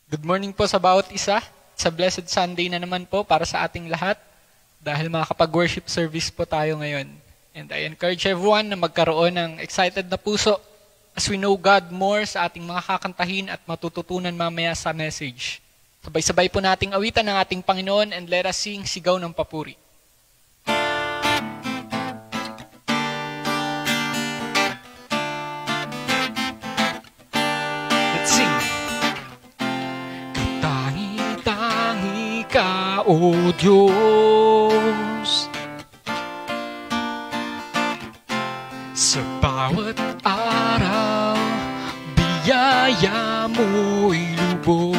Good morning po sa bawat isa. Sa Blessed Sunday na naman po para sa ating lahat dahil makakapag-worship service po tayo ngayon. And I encourage everyone na magkaroon ng excited na puso as we know God more sa ating mga kakantahin at matututunan mamaya sa message. Sabay-sabay po nating awitan ng ating Panginoon and let us sing Sigaw ng Papuri. O Diyos, sa bawat araw, biyaya mo'y lubos.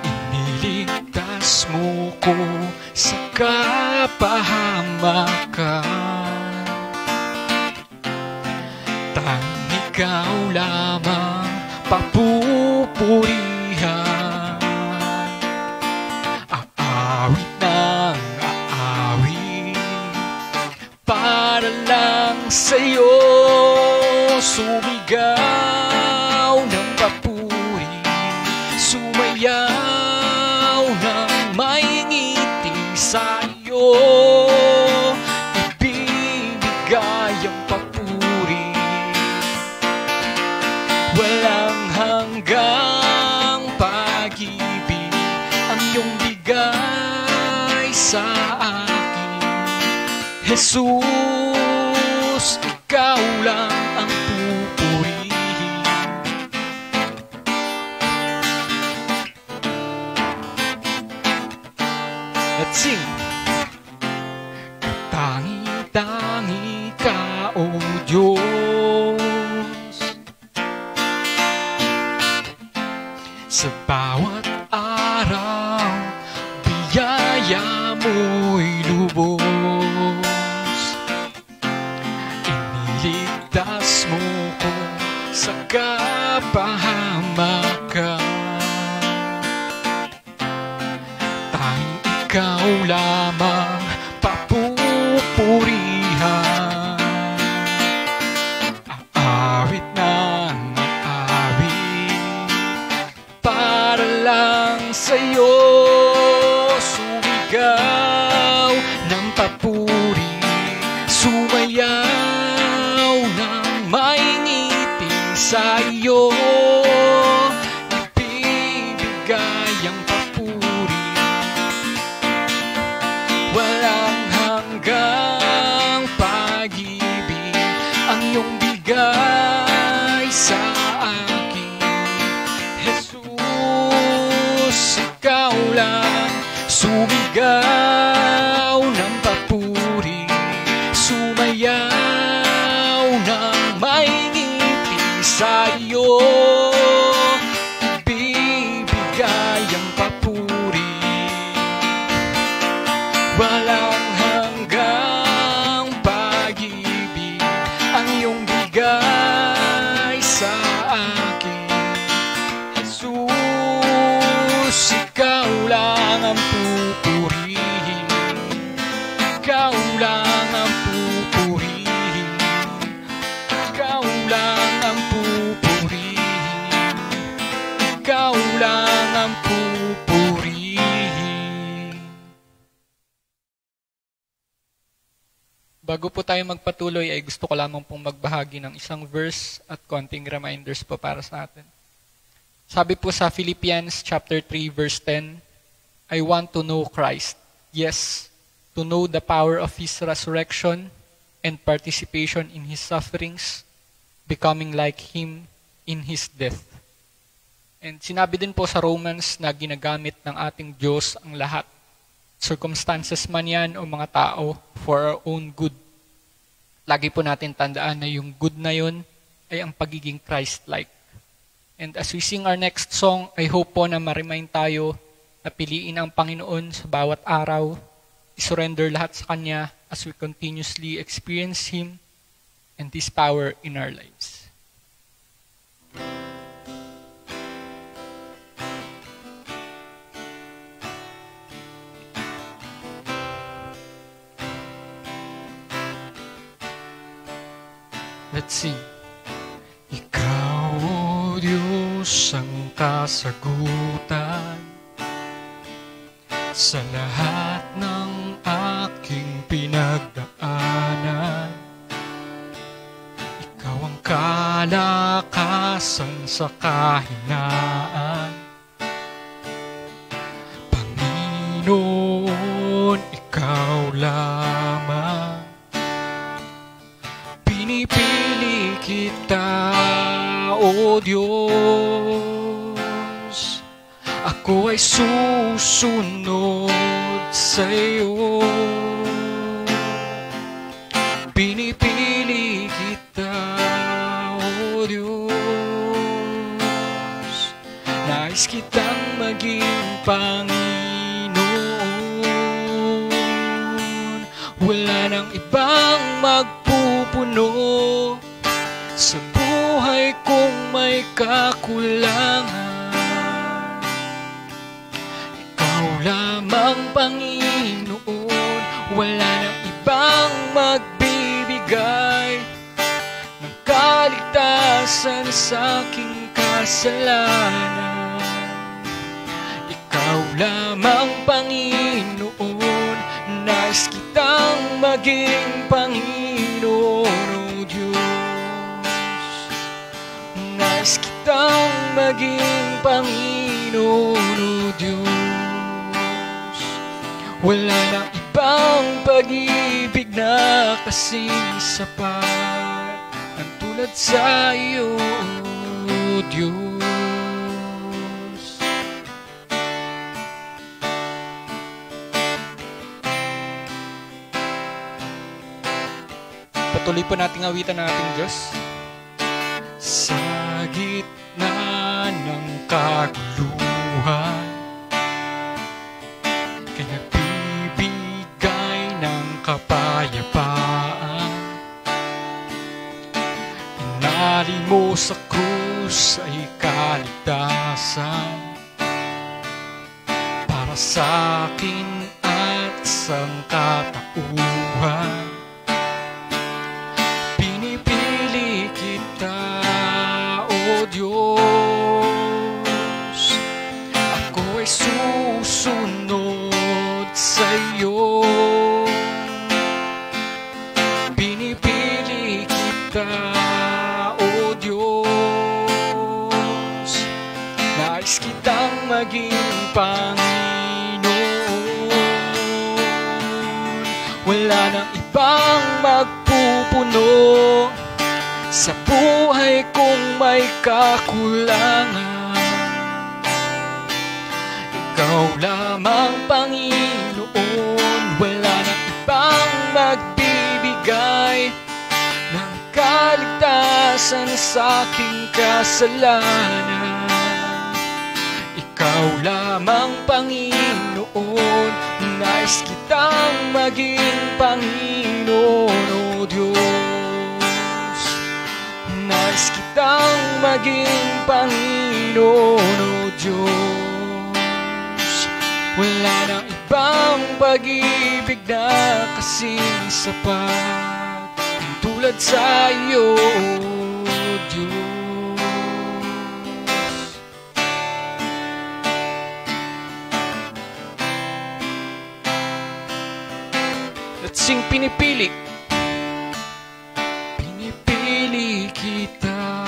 Iniligtas mo ko sa kapahamakan. Tanging ikaw lamang papupurihan. Para lang sa'yo sumigaw ng papuri, sumayaw ng may ngiti sa'yo, ibibigay ang papuri. Walang hanggang pag-ibig ang iyong bigay sa akin. Jesus, ikaw lang ang pupurihin. Let's sing. Katangi-tangi ka, O Diyos, sa bawat araw, biyaya mo'y lubos. Ligtas mo ko sa kapahamakan. Tanging ikaw lamang papupurihan. Aawit ng aawit para lang sa'yo, sumigaw ng papuri, sumayaw may ngiti sa'yo, ibibigay ang papuri. Walang hanggang pag-ibig ang iyong bigay sa akin. Jesus, ikaw lang sumigaw ng papuri, sumayaw may ngiti sa'yo, ibibigay ang papuri. Walang hanggang pag-ibig ang iyong bigay sa akin. Jesus, ikaw lang ang pupurihin. Ikaw lang ang pupurihin. Ikaw lang ang pupurihin. Ikaw lang ang pupurihin. Bago po tayo magpatuloy ay gusto ko lamang pong magbahagi ng isang verse at konting reminders po para sa atin. Sabi po sa Philippians chapter 3 verse 10, I want to know Christ. Yes, to know the power of His resurrection and participation in His sufferings, becoming like Him in His death. And sinabi din po sa Romans na ginagamit ng ating Diyos ang lahat. Circumstances man yan o mga tao for our own good. Lagi po natin tandaan na yung good na yun ay ang pagiging Christ-like. And as we sing our next song, I hope po na ma-remind tayo na piliin ang Panginoon sa bawat araw, isurrender lahat sa Kanya as we continuously experience Him and His power in our lives. Let's sing. Ikaw, O Diyos, ang kasagutan sa lahat ng aking pinagdaanan. Ikaw ang kalakasan sa kahinaan. Panginoon, Ikaw lamang. Pinipili kita, O Diyos. Ako ay susunod sa iyo. Pinipili kita, O Diyos. Nais kitang maging Panginoon. Wala nang ibang magpupuno sa buhay kong may kakulangan. Ikaw lamang, Panginoon. Wala nang ibang magbibigay ng kaligtasan sa aking kasalanan. Ikaw lamang, Panginoon. Nais kitang maging Panginoon, O Diyos. Nais kitang maging Panginoon, O Diyos. Wala nang ibang pag-ibig na kasing sapat ang tulad sa iyo, O Diyos. Patuloy po nating awitan ng ating Diyos. Sa gitna ng kaguluhan, kay nagbibigay ng kapayapaan. Inali mo sa krus ay kaligtasan para sa akin at sangkatauhan. Diyos, ako ay susunod sa iyo. Pinipili kita, O Diyos. Nais kitang maging Panginoon. Wala nang ibang magpupuno sa buhay kong may kakulangan. Ikaw lamang, Panginoon. Wala nang ibang magbibigay ng kaligtasan sa aking kasalanan. Ikaw lamang, Panginoon. Nais kitang maging Panginoon, O Diyos. Nais kitang maging Panginoon, O Diyos. Wala nang ibang pag-ibig na kasing sapat ang tulad sa iyo, O Diyos. Let's sing Pinipili. Kita,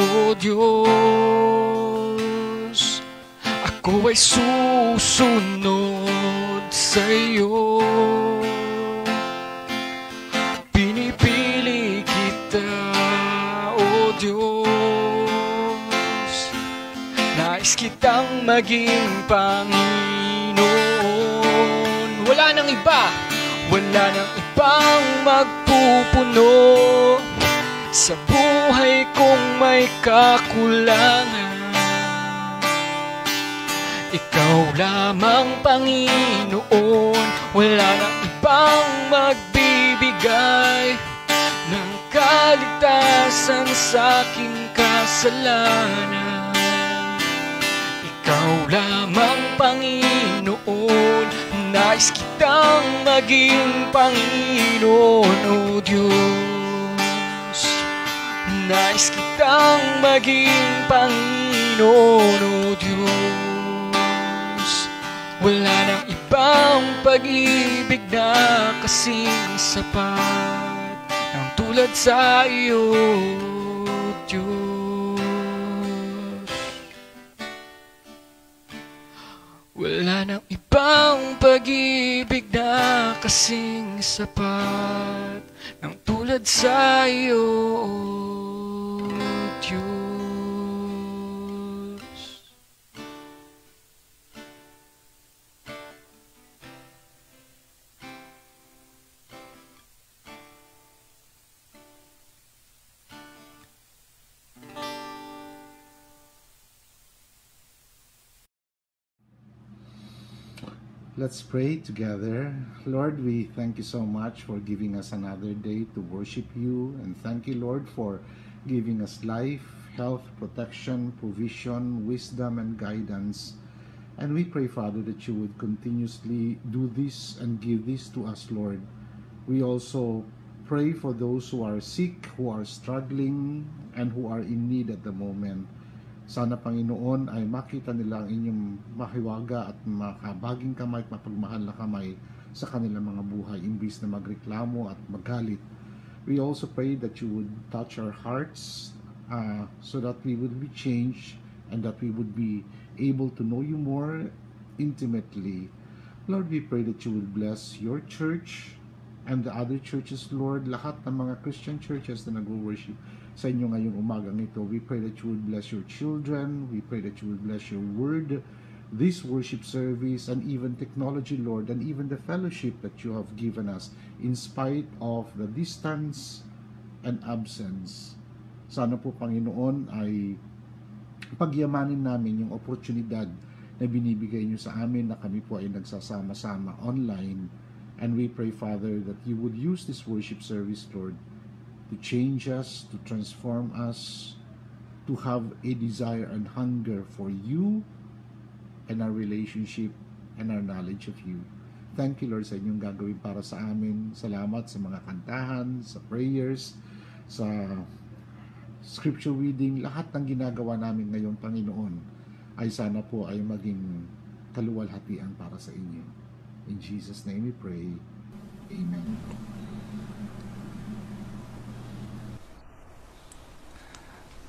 O Diyos. Ako ay susunod sa iyo. Pinipili kita, O Diyos. Nais kitang maging Panginoon. Wala nang iba, wala nang ibang magpupuno sa buhay kong may kakulangan. Ikaw lamang, Panginoon. Wala nang iba ibang magbibigay ng kaligtasan sa aking kasalanan. Ikaw lamang, Panginoon, nais kitang maging Panginoon, O Diyos. Nais kitang maging Panginoon, O Diyos. Wala nang ibang pag-ibig na kasing sapat ng tulad sa iyo, Diyos. Wala nang ibang pag-ibig na kasing sapat ng tulad sa iyo, Diyos. Let's pray together. Lord, we thank you so much for giving us another day to worship you. And thank you, Lord, for giving us life, health, protection, provision, wisdom, and guidance. And we pray, Father, that you would continuously do this and give this to us, Lord. We also pray for those who are sick, who are struggling, and who are in need at the moment. Sana, Panginoon, ay makita nila ang inyong mahiwaga at makabaging kamay at mapagmahal na kamay sa kanilang mga buhay, imbis na magreklamo at magalit. We also pray that you would touch our hearts so that we would be changed and that we would be able to know you more intimately. Lord, we pray that you would bless your church and the other churches, Lord, lahat ng mga Christian churches na nag-worship sa inyo ngayong umagang ito. We pray that you would bless your children. We pray that you would bless your word, this worship service, and even technology, Lord, and even the fellowship that you have given us in spite of the distance and absence. Sana po, Panginoon, ay pagyamanin namin yung oportunidad na binibigay nyo sa amin na kami po ay nagsasama-sama online. And we pray, Father, that you would use this worship service, Lord, to change us, to transform us, to have a desire and hunger for you and our relationship and our knowledge of you. Thank you, Lord, sa inyong gagawin para sa amin. Salamat sa mga kantahan, sa prayers, sa scripture reading, lahat ng ginagawa namin ngayon, Panginoon, ay sana po ay maging kaluwalhatian para sa inyo. In Jesus' name we pray. Amen.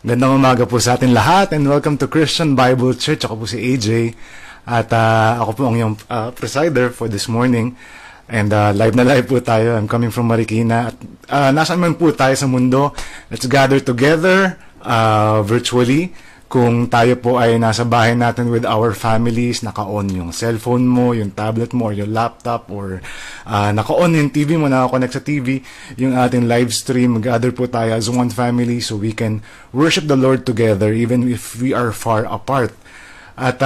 Gandang umaga po sa atin lahat and welcome to Christian Bible Church. Ako po si AJ at ako po ang iyong presider for this morning. And live na live po tayo. I'm coming from Marikina. At nasaan man po tayo sa mundo, let's gather together virtually. Kung tayo po ay nasa bahay natin with our families, naka-on yung cellphone mo, yung tablet mo, or yung laptop, or naka-on yung TV mo, naka-connect sa TV, yung ating live stream, gather po tayo as one family so we can worship the Lord together even if we are far apart. At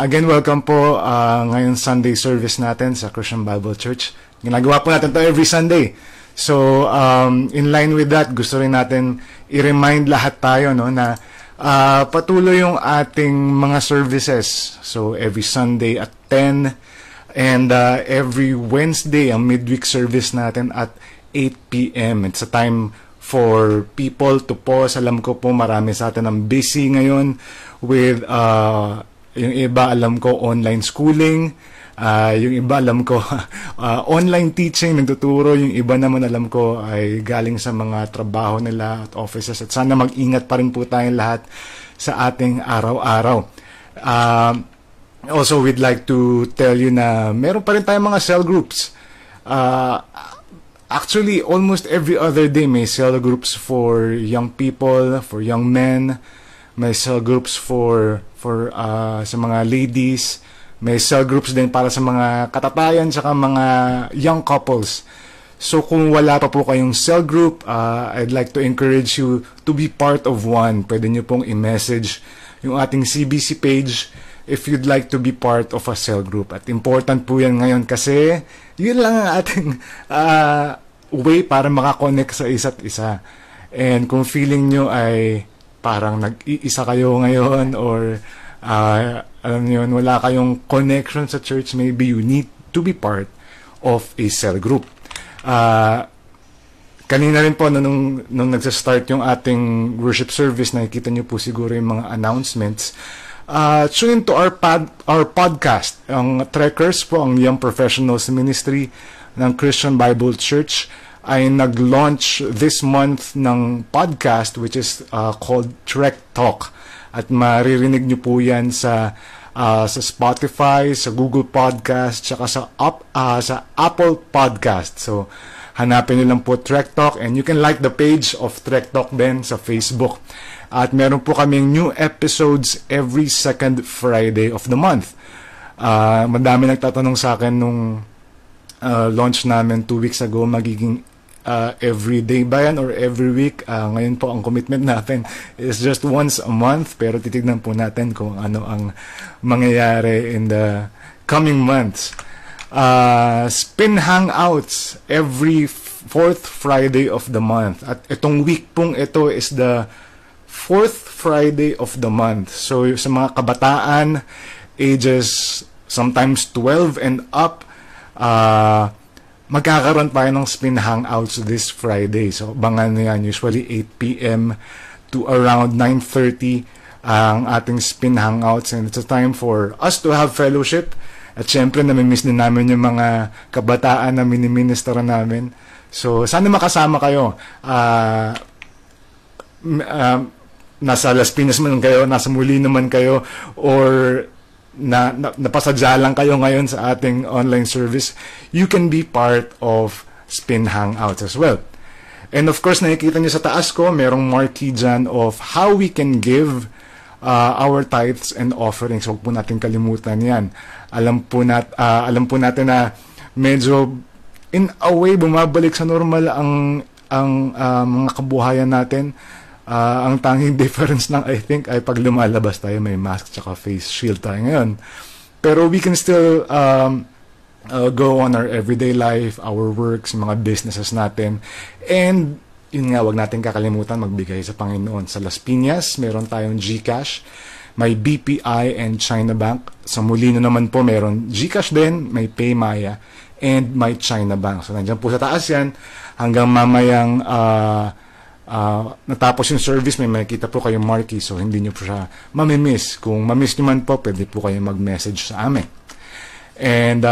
again, welcome po ngayon Sunday service natin sa Christian Bible Church. Ginagawa po natin to every Sunday. So, in line with that, gusto rin natin i-remind lahat tayo no, na patuloy yung ating mga services. So, every Sunday at 10 and every Wednesday, ang midweek service natin at 8 p.m. It's a time for people to pause. Alam ko po marami sa atin ang busy ngayon with yung iba alam ko online schooling, yung iba alam ko online teaching, nagtuturo, yung iba naman alam ko ay galing sa mga trabaho nila at offices, at sana mag-ingat pa rin po tayong lahat sa ating araw-araw. Also, we'd like to tell you na meron pa rin tayong mga cell groups. Actually, almost every other day may cell groups for young people, for young men, may cell groups for sa mga ladies, may cell groups din para sa mga katatayan saka mga young couples. So kung wala pa po kayong cell group, I'd like to encourage you to be part of one. Pwede nyo pong i-message yung ating CBC page if you'd like to be part of a cell group. At important po yan ngayon kasi yun lang ang ating way para makakonect sa isa't isa. And kung feeling nyo ay parang nag-iisa kayo ngayon or alam nyo yun, wala kayong connection sa church, maybe you need to be part of a cell group. Kanina rin po nung nagsa-start yung ating worship service, nakikita nyo po siguro yung mga announcements. Tune into our podcast. Ang Trekkers po, ang Young Professionals Ministry ng Christian Bible Church, ay nag-launch this month ng podcast which is called Trek Talk. At maririnig nyo po yan sa Spotify, sa Google Podcast, tsaka sa Apple Podcast. So, hanapin nyo lang po Trek Talk, and you can like the page of Trek Talk din sa Facebook. At meron po kaming new episodes every second Friday of the month. Madami nagtatanong sa akin nung launch namin 2 weeks ago, magiging every day ba yan or every week? Ngayon po ang commitment natin is just once a month, pero titignan po natin kung ano ang mangyayari in the coming months. Spin Hangouts every 4th Friday of the month. At itong week pong ito is the 4th Friday of the month. So sa mga kabataan, ages sometimes 12 and up, magkakaroon tayo ng Spin Hangouts this Friday. So abangan nyo yan, usually 8 p.m. to around 9:30 ang ating Spin Hangouts, and it's a time for us to have fellowship. At syempre, namimiss din namin yung mga kabataan na miniministera namin. So, sana makasama kayo. Nasa Las Piñas man kayo, nasa Molino man kayo, or napasadya lang kayo ngayon sa ating online service, you can be part of Spin Hangouts as well. And of course, nakikita nyo sa taas ko, merong marquee dyan of how we can give our tithes and offerings. Huwag po natin kalimutan yan. Alam po natin na medyo in a way bumabalik sa normal ang mga kabuhayan natin. Ang tanging difference lang, I think, ay pag lumalabas tayo may mask tsaka face shield tayo ngayon. Pero we can still go on our everyday life, our works, mga businesses natin. And yun nga, wag natin kakalimutan magbigay sa Panginoon. Sa Las Piñas, meron tayong GCash, may BPI and China Bank. Sa Molino naman po, meron GCash din, may PayMaya, and may China Bank. So, nandiyan po sa taas yan. Hanggang mamayang natapos yung service, may makikita po kayong marquee. So, hindi nyo po siya mamimiss. Kung mamiss nyo man po, pwede po kayo mag-message sa amin. And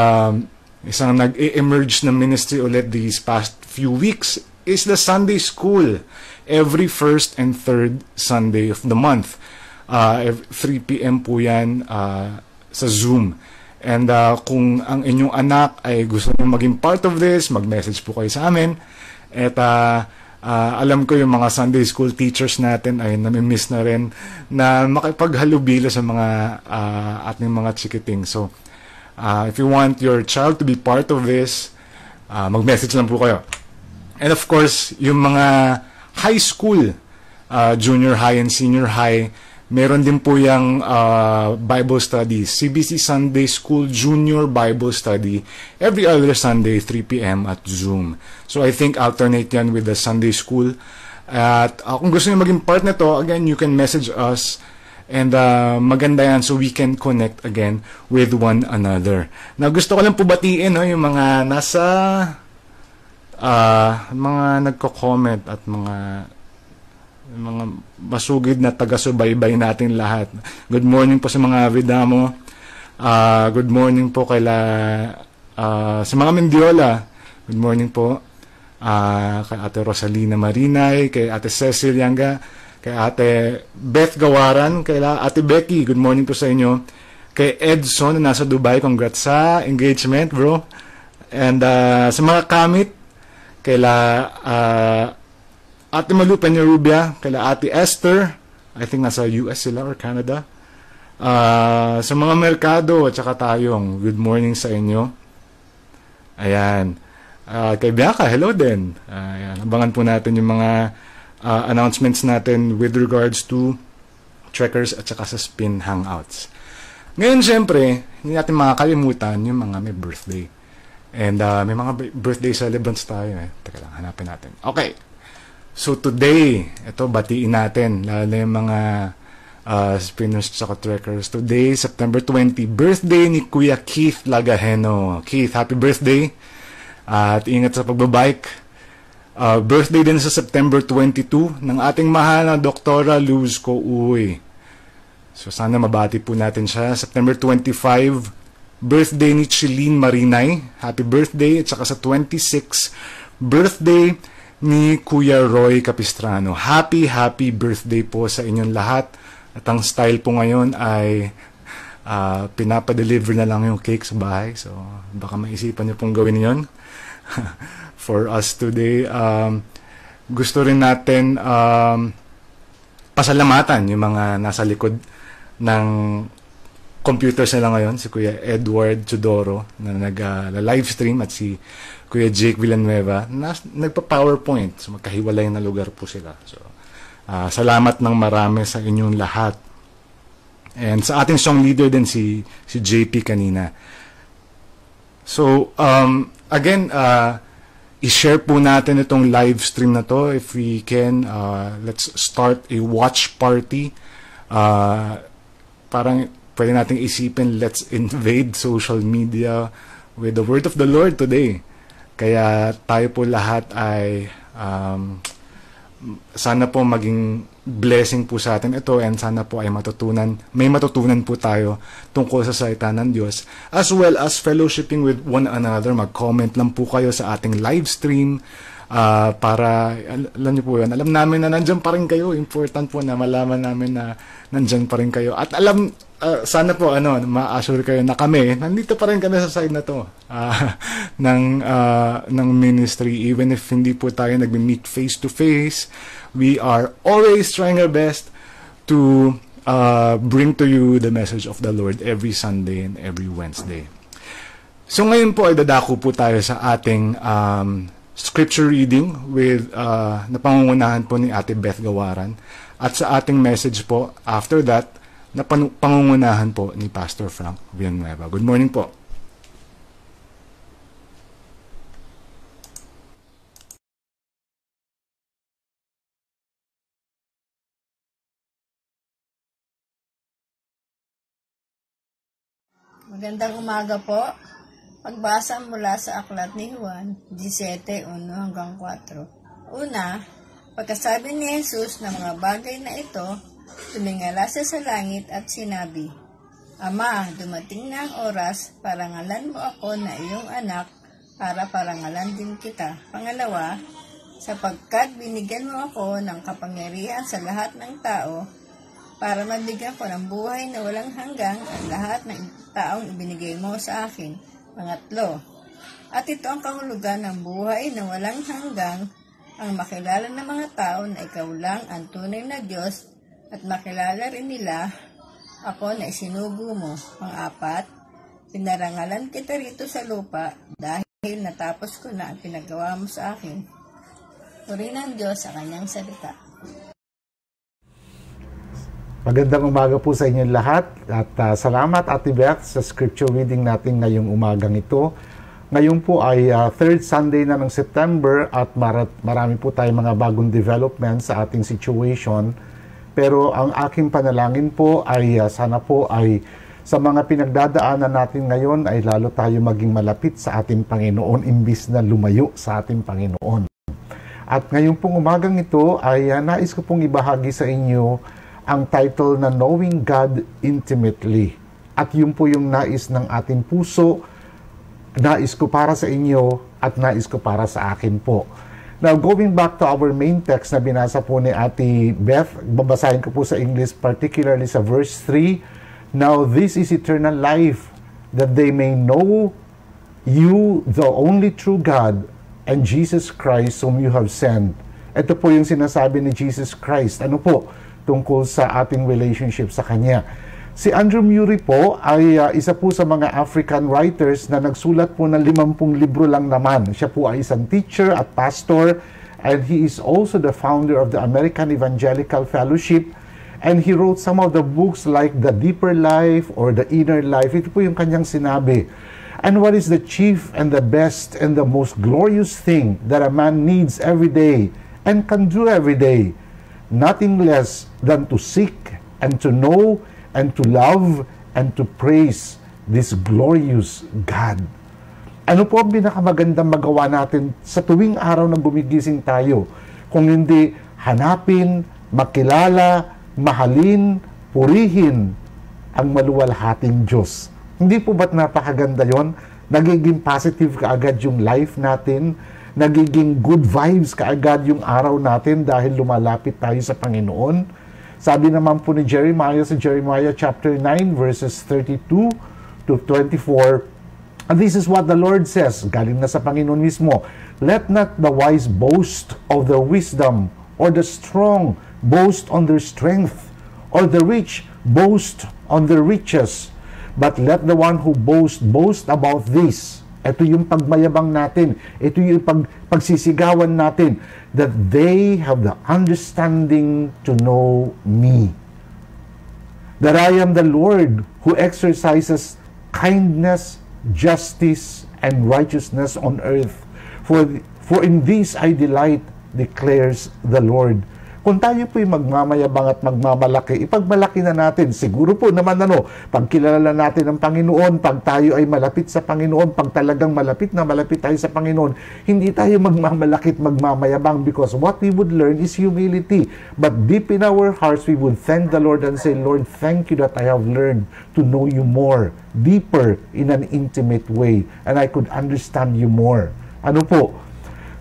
isang nag-emerge na ministry ulit these past few weeks is the Sunday School. Every first and third Sunday of the month. 3 p.m. po yan sa Zoom. And kung ang inyong anak ay gusto nyo maging part of this, mag-message po kayo sa amin. At alam ko yung mga Sunday School teachers natin ay namimiss na rin na makipaghalubilo sa mga ating mga chikiting. So, if you want your child to be part of this, mag-message lang po kayo. And of course, yung mga high school, junior high and senior high, meron din po yung Bible study, CBC Sunday School Junior Bible Study, every other Sunday, 3 p.m. at Zoom. So I think alternate yan with the Sunday School. At kung gusto nyo maging part nito, again, you can message us. And maganda yan so we can connect again with one another. Now, gusto ko lang po batiin yung mga nasa mga nagko-comment at mga masugid na taga-subaybay natin lahat. Good morning po sa mga Vidamo. Good morning po sa mga Mendiola. Good morning po. Kay Ate Rosalina Marinay, kay Ate Cecil Yanga, kay Ate Beth Gawaran, kay Ate Becky. Good morning po sa inyo. Kay Edson na nasa Dubai, congrats sa engagement, bro. And sa mga kamit, kaila Ate Malu Peñarubia, kaila Ate Esther, I think nasa US sila or Canada. Sa mga merkado at saka tayong, good morning sa inyo. Ayan. Kay Bianca, hello din. Ayan. Abangan po natin yung mga announcements natin with regards to Trekkers at saka sa Spin Hangouts. Ngayon, syempre, hindi natin makakalimutan yung mga may birthday. And may mga birthday celebrants tayo eh. Teka lang, hanapin natin. Okay. So today, ito batiin natin, lalo na yung mga spinners at trekkers. Today, September 20, birthday ni Kuya Keith Lagaheno. Keith, happy birthday. At ingat sa pagbabike. Birthday din sa September 22 ng ating mahal na Doktora Luz Couy. So sana mabati po natin siya. September 25, birthday ni Chiline Marinay. Happy birthday. At saka sa 26, birthday ni Kuya Roy Capistrano. Happy birthday po sa inyong lahat. At ang style po ngayon ay pinapadeliver na lang yung cake sa bahay. So baka maisipan niyo pong gawin yon for us today. Gusto rin natin pasalamatan yung mga nasa likod ng computers nila ngayon, si Kuya Edward Chodoro na nag-livestream at si Kuya Jake Villanueva na nagpa-PowerPoint. So magkahiwalay na lugar po sila. So salamat ng marami sa inyong lahat. And sa ating song leader din si JP kanina. So again, i-share po natin itong live stream na to if we can. Let's start a watch party. Parang pwede nating isipin, let's invade social media with the word of the Lord today. Kaya tayo po lahat ay sana po maging blessing po sa atin ito, and sana po ay may matutunan po tayo tungkol sa salita ng Diyos, as well as fellowshipping with one another. Mag-comment lang po kayo sa ating live stream para alam niyo po yun, alam namin na nandyan pa rin kayo. Important po na malaman namin na nandyan pa rin kayo, at sana po ma-assure kayo na kami nandito pa rin kami sa side na to ng ministry. Even if hindi po tayo nagme-meet face to face, we are always trying our best to bring to you the message of the Lord every Sunday and every Wednesday. So ngayon po ay dadako po tayo sa ating scripture reading with na pangungunahan po ni Ate Beth Gawaran, at sa ating message po after that na pangungunahan po ni Pastor Frank Villanueva. Good morning po. Magandang umaga po. Pagbasa mula sa aklat ni Juan 17:1-4. Una, pagkasabi ni Jesus ng mga bagay na ito, tumingala siya sa langit at sinabi, Ama, dumating na ang oras, parangalan mo ako na iyong anak, para parangalan din kita. Pangalawa, sapagkat binigyan mo ako ng kapangyarihan sa lahat ng tao, para mabigyan ko ng buhay na walang hanggang ang lahat ng taong ibinigay mo sa akin. Pangatlo, at ito ang kahulugan ng buhay na walang hanggang, ang makilala ng mga tao na ikaw lang ang tunay na Diyos, at makilala rin nila ako na isinugo mo. Pang-apat, pinarangalan kita rito sa lupa dahil natapos ko na ang pinagawa mo sa akin. Purihin ang Diyos sa kanyang salita. Magandang umaga po sa inyong lahat, at salamat Ate Beth sa scripture reading natin ngayong umagang ito. Ngayon po ay third Sunday na ng September, at marami po tayong mga bagong developments sa ating situation. Pero ang aking panalangin po ay sana po ay sa mga pinagdadaanan natin ngayon ay lalo tayo maging malapit sa ating Panginoon imbis na lumayo sa ating Panginoon. At ngayon pong umagang ito ay nais ko pong ibahagi sa inyo ang title na Knowing God Intimately. At yun po yung nais ng ating puso, nais ko para sa inyo at nais ko para sa akin po. Now, going back to our main text na binasa po ni Ate Beth, babasahin ko po sa English, particularly sa verse 3. Now, this is eternal life, that they may know you, the only true God, and Jesus Christ whom you have sent. Ito po yung sinasabi ni Jesus Christ. Ano po? Tungkol sa ating relationship sa Kanya. Si Andrew Murray po ay isa po sa mga African writers na nagsulat po ng 50 libro lang naman. Siya po ay isang teacher at pastor, and he is also the founder of the American Evangelical Fellowship, And he wrote some of the books like The Deeper Life or The Inner Life. Ito po yung kanyang sinabi. And what is the chief and the best and the most glorious thing that a man needs every day and can do every day? Nothing less than to seek and to know and to love and to praise this glorious God. Ano po ang pinakamagandang magawa natin sa tuwing araw na gumigising tayo? Kung hindi hanapin, makilala, mahalin, purihin ang maluwalhating Diyos. Hindi po ba't napakaganda yon? Nagiging positive kaagad yung life natin, nagiging good vibes kaagad yung araw natin dahil lumalapit tayo sa Panginoon. Sabi naman po ni Jeremiah sa Jeremiah chapter 9 verses 32 to 24, and this is what the Lord says, galing na sa Panginoon mismo, let not the wise boast of their wisdom, or the strong boast on their strength, or the rich boast on their riches, but let the one who boast about this. Ito yung pagmayabang natin, ito yung pagsisigawan natin, that they have the understanding to know me, that I am the Lord who exercises kindness, justice, and righteousness on earth. For in this I delight, declares the Lord. Kung tayo po'y magmamayabang at magmamalaki, ipagmalaki na natin. Siguro po naman pagkilala natin ang Panginoon, pag tayo ay malapit sa Panginoon, pag talagang malapit na malapit tayo sa Panginoon, hindi tayo magmamalaki at magmamayabang because what we would learn is humility. But deep in our hearts, we would thank the Lord and say, Lord, thank you that I have learned to know you more, deeper, in an intimate way, and I could understand you more. Ano po?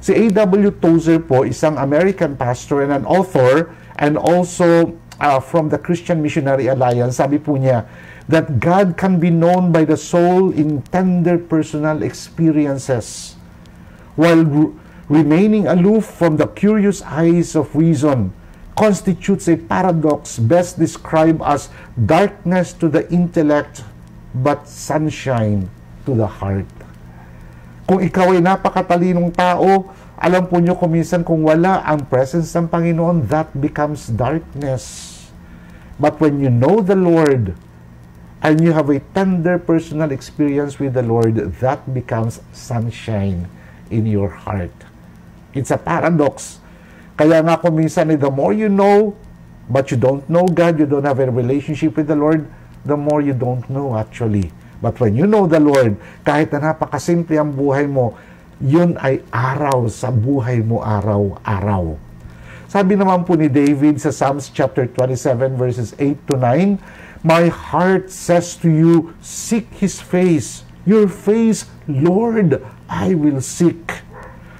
Si A.W. Tozer po, isang American pastor and an author, and also from the Christian Missionary Alliance, sabi po niya, that God can be known by the soul in tender personal experiences, while remaining aloof from the curious eyes of reason, constitutes a paradox best described as darkness to the intellect, but sunshine to the heart. Kung ikaw ay napakatalinong tao, alam po nyo kuminsan kung wala ang presence ng Panginoon, that becomes darkness. But when you know the Lord, and you have a tender personal experience with the Lord, that becomes sunshine in your heart. It's a paradox. Kaya nga kuminsan, the more you know, but you don't know God, you don't have a relationship with the Lord, the more you don't know actually. But when you know the Lord, kahit na napakasimple ang buhay mo, yun ay araw sa buhay mo araw-araw. Sabi naman po ni David sa Psalms chapter 27 verses 8 to 9, my heart says to you, seek His face. Your face, Lord, I will seek.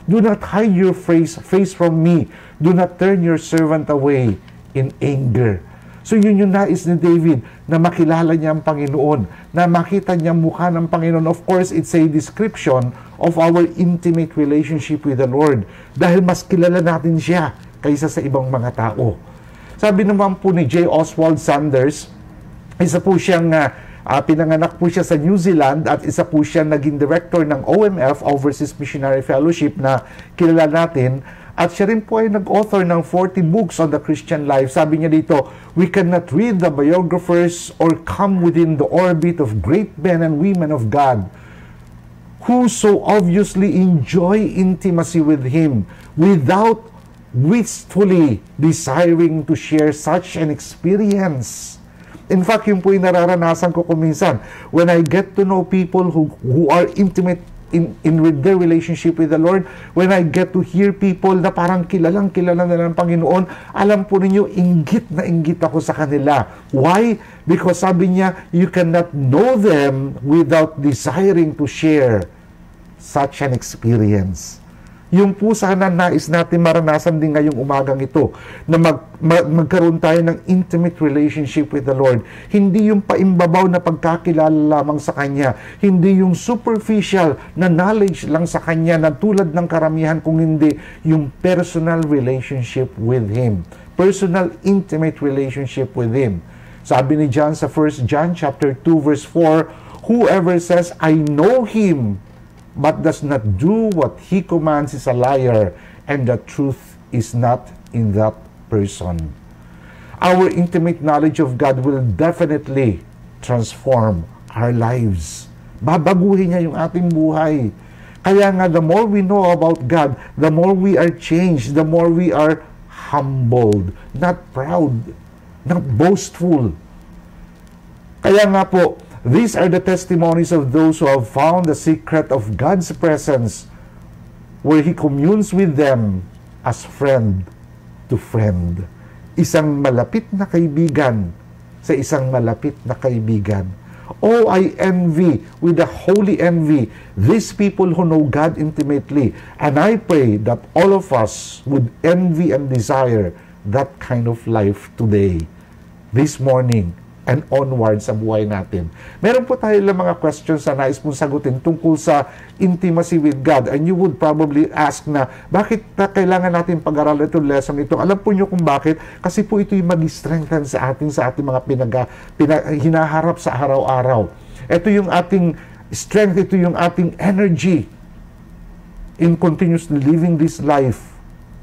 Do not hide your face from me. Do not turn your servant away in anger. So yun yung nais ni David, na makilala niya ang Panginoon, na makita niya ang mukha ng Panginoon. Of course, it's a description of our intimate relationship with the Lord. Dahil mas kilala natin siya kaysa sa ibang mga tao. Sabi naman po ni J. Oswald Sanders, isa po siyang pinanganak po siya sa New Zealand at isa po siyang naging director ng OMF, Overseas Missionary Fellowship, na kilala natin. At siya rin po ay nag-author ng 40 books on the Christian life. Sabi niya dito, we cannot read the biographers or come within the orbit of great men and women of God who so obviously enjoy intimacy with Him without wistfully desiring to share such an experience. In fact, yun po yung nararanasan ko kuminsan. When I get to know people who are intimate in with their relationship with the Lord, when I get to hear people na parang kilalang kilala na ng Panginoon, alam po ninyo, inggit na inggit ako sa kanila. Why? Because sabi niya, you cannot know them without desiring to share such an experience. Yung po sana nais natin maranasan din ngayong umagang ito, na magkaroon tayo ng intimate relationship with the Lord. Hindi yung paimbabaw na pagkakilala lamang sa Kanya. Hindi yung superficial na knowledge lang sa Kanya na tulad ng karamihan, kung hindi yung personal relationship with Him. Personal, intimate relationship with Him. Sabi ni John sa 1 John chapter 2 verse 4, whoever says, I know Him, but does not do what He commands is a liar, and the truth is not in that person. our intimate knowledge of God will definitely transform our lives. Babaguhin niya yung ating buhay. Kaya nga, the more we know about God, the more we are changed, the more we are humbled, not proud, not boastful. Kaya nga po, these are the testimonies of those who have found the secret of God's presence, where He communes with them as friend to friend. Isang malapit na kaibigan sa isang malapit na kaibigan. Oh, I envy with a holy envy these people who know God intimately. And I pray that all of us would envy and desire that kind of life today, this morning, and onward sa buhay natin. Meron po tayo lang mga questions na nais mong sagutin tungkol sa intimacy with God. And you would probably ask na, bakit kailangan natin pag-aralan itong lesson ito? Alam po nyo kung bakit? Kasi po ito yung mag-strengthen sa ating mga hinaharap sa araw-araw. Ito yung ating strength, ito yung ating energy in continuously living this life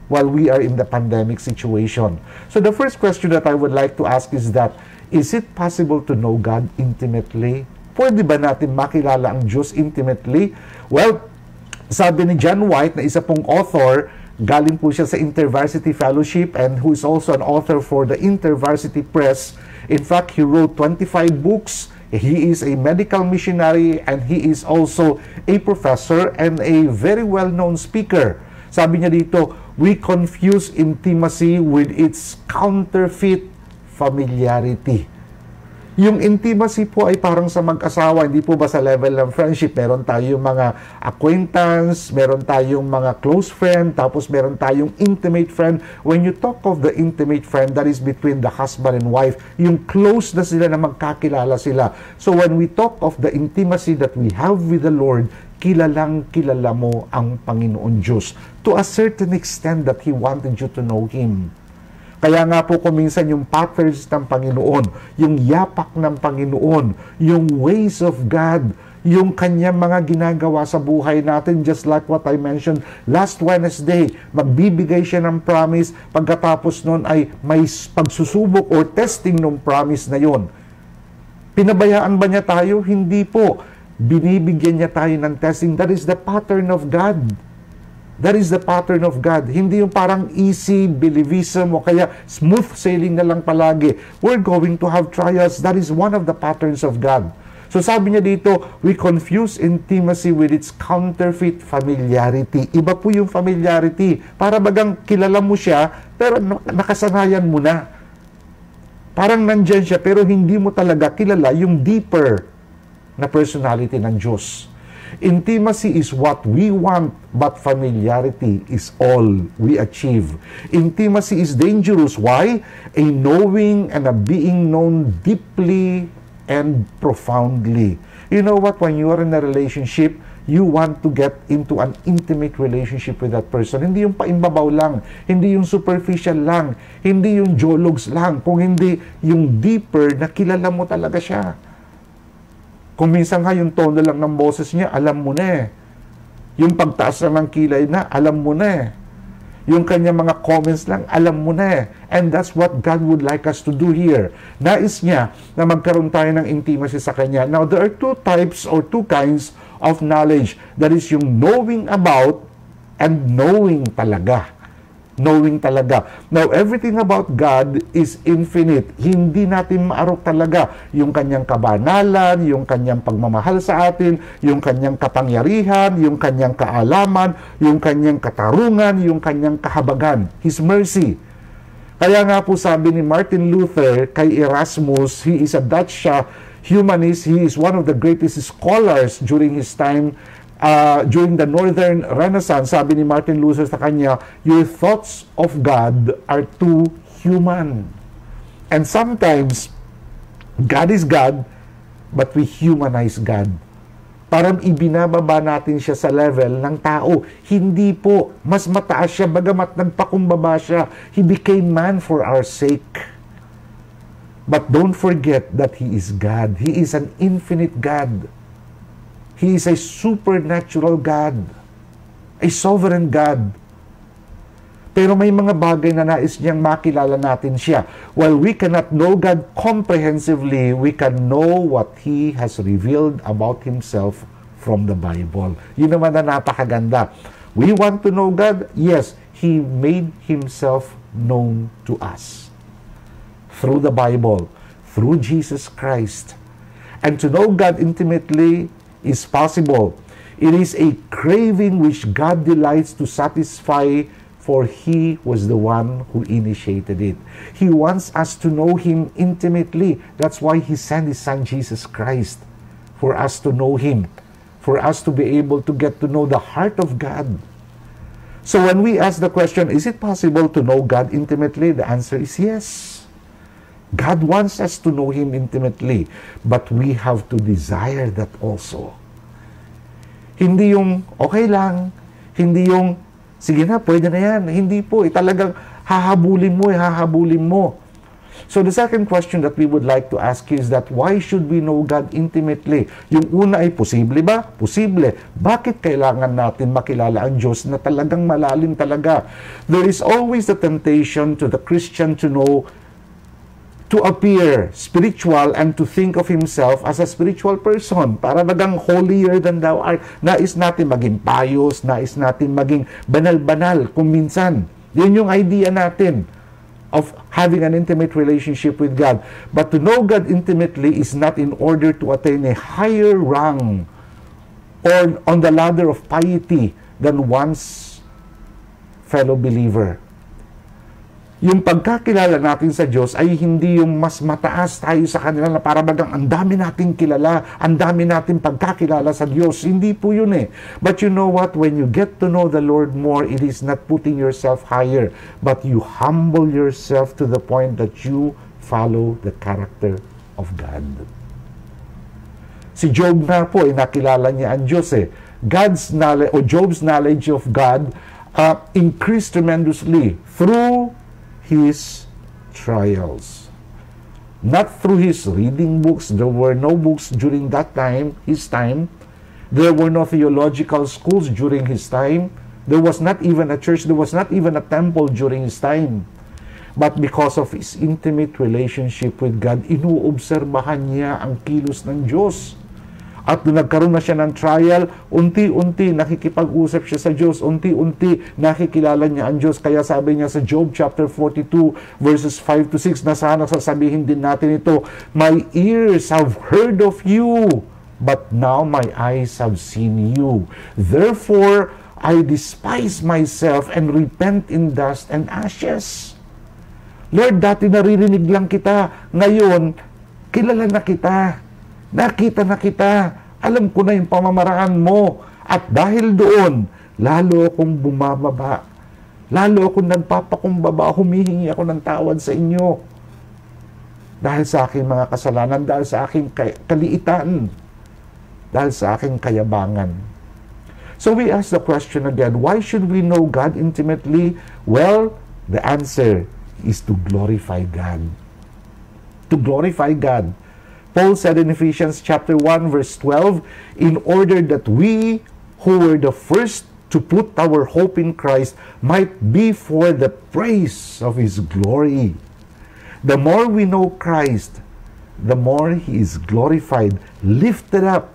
while we are in the pandemic situation. So the first question that I would like to ask is that, is it possible to know God intimately? Pwede ba natin makilala ang Diyos intimately? Well, sabi ni John White, na isa pong author, galing po siya sa InterVarsity Fellowship and who is also an author for the InterVarsity Press. In fact, he wrote 25 books. He is a medical missionary and he is also a professor and a very well-known speaker. Sabi niya dito, we confuse intimacy with its counterfeit familiarity. Yung intimacy po ay parang sa mag-asawa, hindi po ba sa level ng friendship, meron tayong mga acquaintance, meron tayong mga close friend, tapos meron tayong intimate friend. When you talk of the intimate friend, that is between the husband and wife, yung close na sila na magkakilala sila. So when we talk of the intimacy that we have with the Lord, kilalang kilala mo ang Panginoon Diyos to a certain extent that He wanted you to know Him. Kaya nga po kuminsan yung patterns ng Panginoon, yung yapak ng Panginoon, yung ways of God, yung kanyang mga ginagawa sa buhay natin, just like what I mentioned last Wednesday. Magbibigay siya ng promise, pagkatapos nun ay may pagsusubok or testing ng promise na yon. Pinabayaan ba niya tayo? Hindi po. Binibigyan niya tayo ng testing. That is the pattern of God. That is the pattern of God. Hindi yung parang easy believism o kaya smooth sailing na lang palagi. We're going to have trials. That is one of the patterns of God. So sabi niya dito, we confuse intimacy with its counterfeit familiarity. Iba po yung familiarity. Para bagang kilala mo siya, pero nakasanayan mo na. Parang nandyan siya, pero hindi mo talaga kilala yung deeper na personality ng Diyos. Intimacy is what we want, but familiarity is all we achieve. Intimacy is dangerous. Why? A knowing and a being known deeply and profoundly. You know what? When you are in a relationship, you want to get into an intimate relationship with that person. Hindi yung paimbabaw lang, hindi yung superficial lang, hindi yung jologs lang, kung hindi yung deeper na kilala mo talaga siya. Kung minsan nga yung tono lang ng boses niya, alam mo na eh. Yung pagtaas lang ng kilay na, alam mo na eh. Yung kanyang mga comments lang, alam mo na eh. And that's what God would like us to do here. Nais niya na magkaroon tayo ng intimacy sa Kanya. Now, there are two types or two kinds of knowledge. That is yung knowing about and knowing talaga. Knowing talaga. Now, everything about God is infinite. Hindi natin maarok talaga yung kanyang kabanalan, yung kanyang pagmamahal sa atin, yung kanyang kapangyarihan, yung kanyang kaalaman, yung kanyang katarungan, yung kanyang kahabagan. His mercy. Kaya nga po sabi ni Martin Luther kay Erasmus, he is a Dutch humanist, he is one of the greatest scholars during his time. During the Northern Renaissance, sabi ni Martin Luther sa kanya, your thoughts of God are too human. And sometimes, God is God, but we humanize God. Parang ibinababa natin siya sa level ng tao. Hindi po. Mas mataas siya, bagamat nagpakumbaba siya. He became man for our sake. But don't forget that He is God. He is an infinite God. He is a supernatural God, a sovereign God. Pero may mga bagay na nais niyang makilala natin siya. While we cannot know God comprehensively, we can know what He has revealed about Himself from the Bible. Yun naman na napakaganda. We want to know God? Yes, He made Himself known to us. Through the Bible, through Jesus Christ. And to know God intimately is possible. It is a craving which God delights to satisfy, for He was the one who initiated it. He wants us to know Him intimately. That's why He sent His Son Jesus Christ, for us to know Him, for us to be able to get to know the heart of God. So when we ask the question, is it possible to know God intimately? The answer is yes. God wants us to know Him intimately, but we have to desire that also. Hindi yung okay lang, hindi yung sige na, pwede na yan. Hindi po, talagang hahabulin mo. So the second question that we would like to ask is that why should we know God intimately? Yung una ay posible ba? Posible. Bakit kailangan natin makilala ang Diyos na talagang malalim talaga? There is always the temptation to the Christian to appear spiritual and to think of himself as a spiritual person. Para nagang holier than thou art. Nais natin maging pious, nais natin maging banal-banal kung minsan. Yun yung idea natin of having an intimate relationship with God. But to know God intimately is not in order to attain a higher rung or on the ladder of piety than one's fellow believer. Yung pagkakilala natin sa Diyos ay hindi yung mas mataas tayo sa kanila na para bagang ang dami nating kilala, ang dami nating pagkakilala sa Diyos. Hindi po yun eh. But you know what? When you get to know the Lord more, it is not putting yourself higher, but you humble yourself to the point that you follow the character of God. Si Job na po, nakilala niya ang Diyos eh. God's knowledge, or Job's knowledge of God increased tremendously through his trials. Not through his reading books. There were no books during that time, his time. There were no theological schools during his time. There was not even a church. There was not even a temple during his time. But because of his intimate relationship with God, inuobserbahan niya ang kilos ng Diyos. At nung nagkaroon na siya ng trial, unti-unti nakikipag-usap siya sa Diyos, unti-unti nakikilala niya ang Diyos. Kaya sabi niya sa Job chapter 42 verses 5 to 6, na sana sasabihin din natin ito, my ears have heard of you, but now my eyes have seen you. Therefore, I despise myself and repent in dust and ashes. Lord, dati naririnig lang kita, ngayon, kilala na kita. Nakita na kita, alam ko na yung pamamaraan mo, at dahil doon, lalo akong bumababa, lalo akong nagpapakumbaba, humihingi ako ng tawad sa inyo. Dahil sa aking mga kasalanan, dahil sa aking kaliitan, dahil sa aking kayabangan. So we ask the question again, why should we know God intimately? Well, the answer is to glorify God. To glorify God. Paul said in Ephesians chapter 1 verse 12, in order that we who were the first to put our hope in Christ might be for the praise of His glory. The more we know Christ, the more He is glorified, lifted up.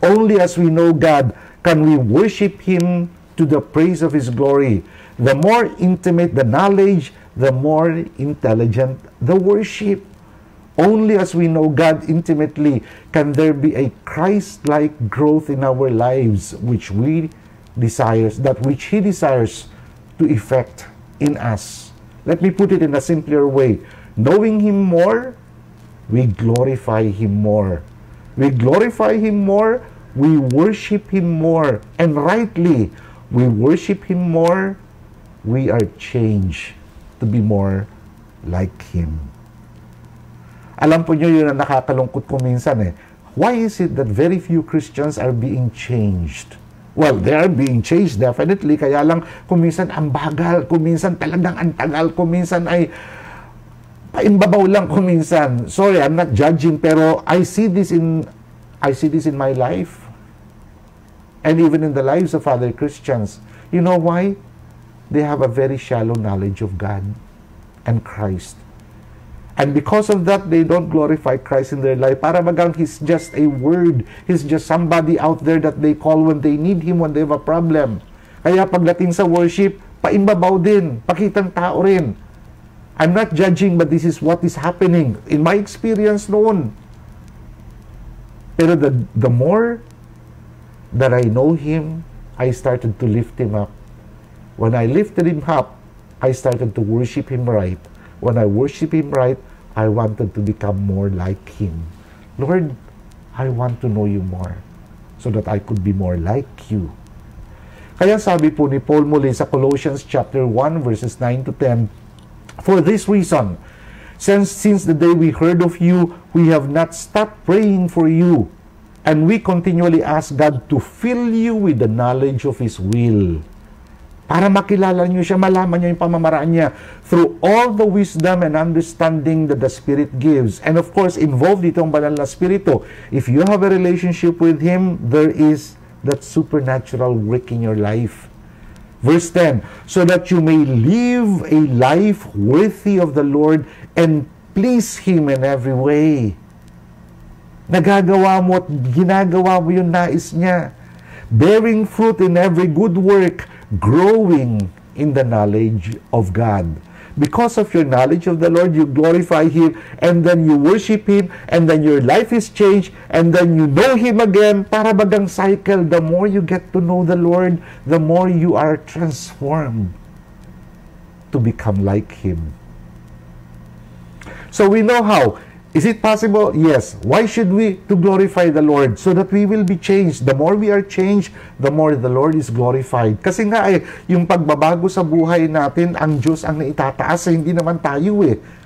Only as we know God can we worship Him to the praise of His glory. The more intimate the knowledge, the more intelligent the worship. Only as we know God intimately can there be a Christ-like growth in our lives which He desires to effect in us. Let me put it in a simpler way. Knowing Him more, we glorify Him more. We glorify Him more, we worship Him more. And rightly, we worship Him more, we are changed to be more like Him. Alam po nyo yun na nakakalungkot ko minsan eh. Why is it that very few Christians are being changed? Well, they are being changed definitely. Kaya lang, kuminsan ang bagal, kuminsan talagang ang tagal, kuminsan ay paimbabaw lang kuminsan. Sorry, I'm not judging, pero I see this in my life. And even in the lives of other Christians. You know why? they have a very shallow knowledge of God and Christ. And because of that, they don't glorify Christ in their life. Para bagang He's just a word. He's just somebody out there that they call when they need Him, when they have a problem. Kaya pagdating sa worship, paimbabaw din, pakitang tao rin. I'm not judging, but this is what is happening in my experience noon. Pero the more that I know Him, I started to lift Him up. When I lifted Him up, I started to worship Him right. When I worship Him right, I wanted to become more like Him. Lord, I want to know You more so that I could be more like You. Kaya sabi po ni Paul muli sa Colossians chapter 1 verses 9 to 10, for this reason, since the day we heard of You, we have not stopped praying for You, and we continually ask God to fill You with the knowledge of His will. Para makilala niyo siya, malaman niyo yung pamamaraan niya through all the wisdom and understanding that the Spirit gives. And of course, involved dito ang banal na Espiritu. If you have a relationship with Him, there is that supernatural work in your life. Verse 10, so that you may live a life worthy of the Lord and please Him in every way. Nagagawa mo at ginagawa mo yung nais niya. Bearing fruit in every good work, growing in the knowledge of God. Because of your knowledge of the Lord, you glorify Him, and then you worship Him, and then your life is changed, and then you know Him again. Para bagang cycle, the more you get to know the Lord, the more you are transformed to become like Him. So we know how. Is it possible? Yes. Why should we? To glorify the Lord, so that we will be changed. The more we are changed, the more the Lord is glorified. Kasi nga yung pagbabago sa buhay natin, ang Diyos ang naitataas, hindi naman tayo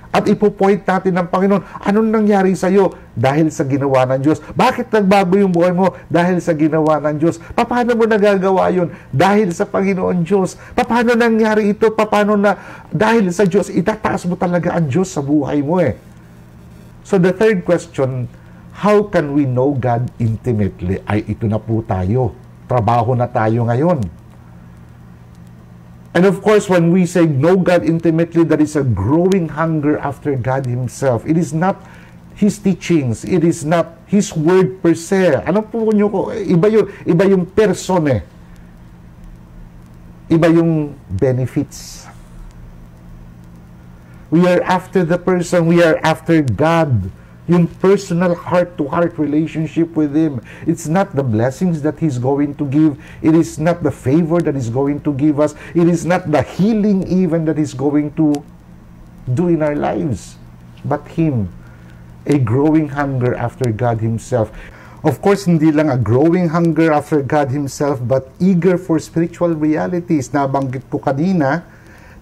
At ipopoint natin ng Panginoon, anong nangyari sa iyo? Dahil sa ginawa ng Diyos. Bakit nagbago yung buhay mo? Dahil sa ginawa ng Diyos. Paano mo nagagawa yun? Dahil sa Panginoon Diyos. Paano nangyari ito? Dahil sa Diyos, itataas mo talaga ang Diyos sa buhay mo So the third question, how can we know God intimately? Ay, ito na po tayo. Trabaho na tayo ngayon. And of course, when we say know God intimately, there is a growing hunger after God Himself. It is not His teachings. It is not His word per se. Ano po nyo ko? Iba yung person Iba yung benefits. We are after the person. We are after God. Yung personal heart-to-heart relationship with Him. It's not the blessings that He's going to give. It is not the favor that He's going to give us. It is not the healing even that He's going to do in our lives. But Him. A growing hunger after God Himself. Of course, hindi lang a growing hunger after God Himself, but eager for spiritual realities. Nabanggit ko kanina,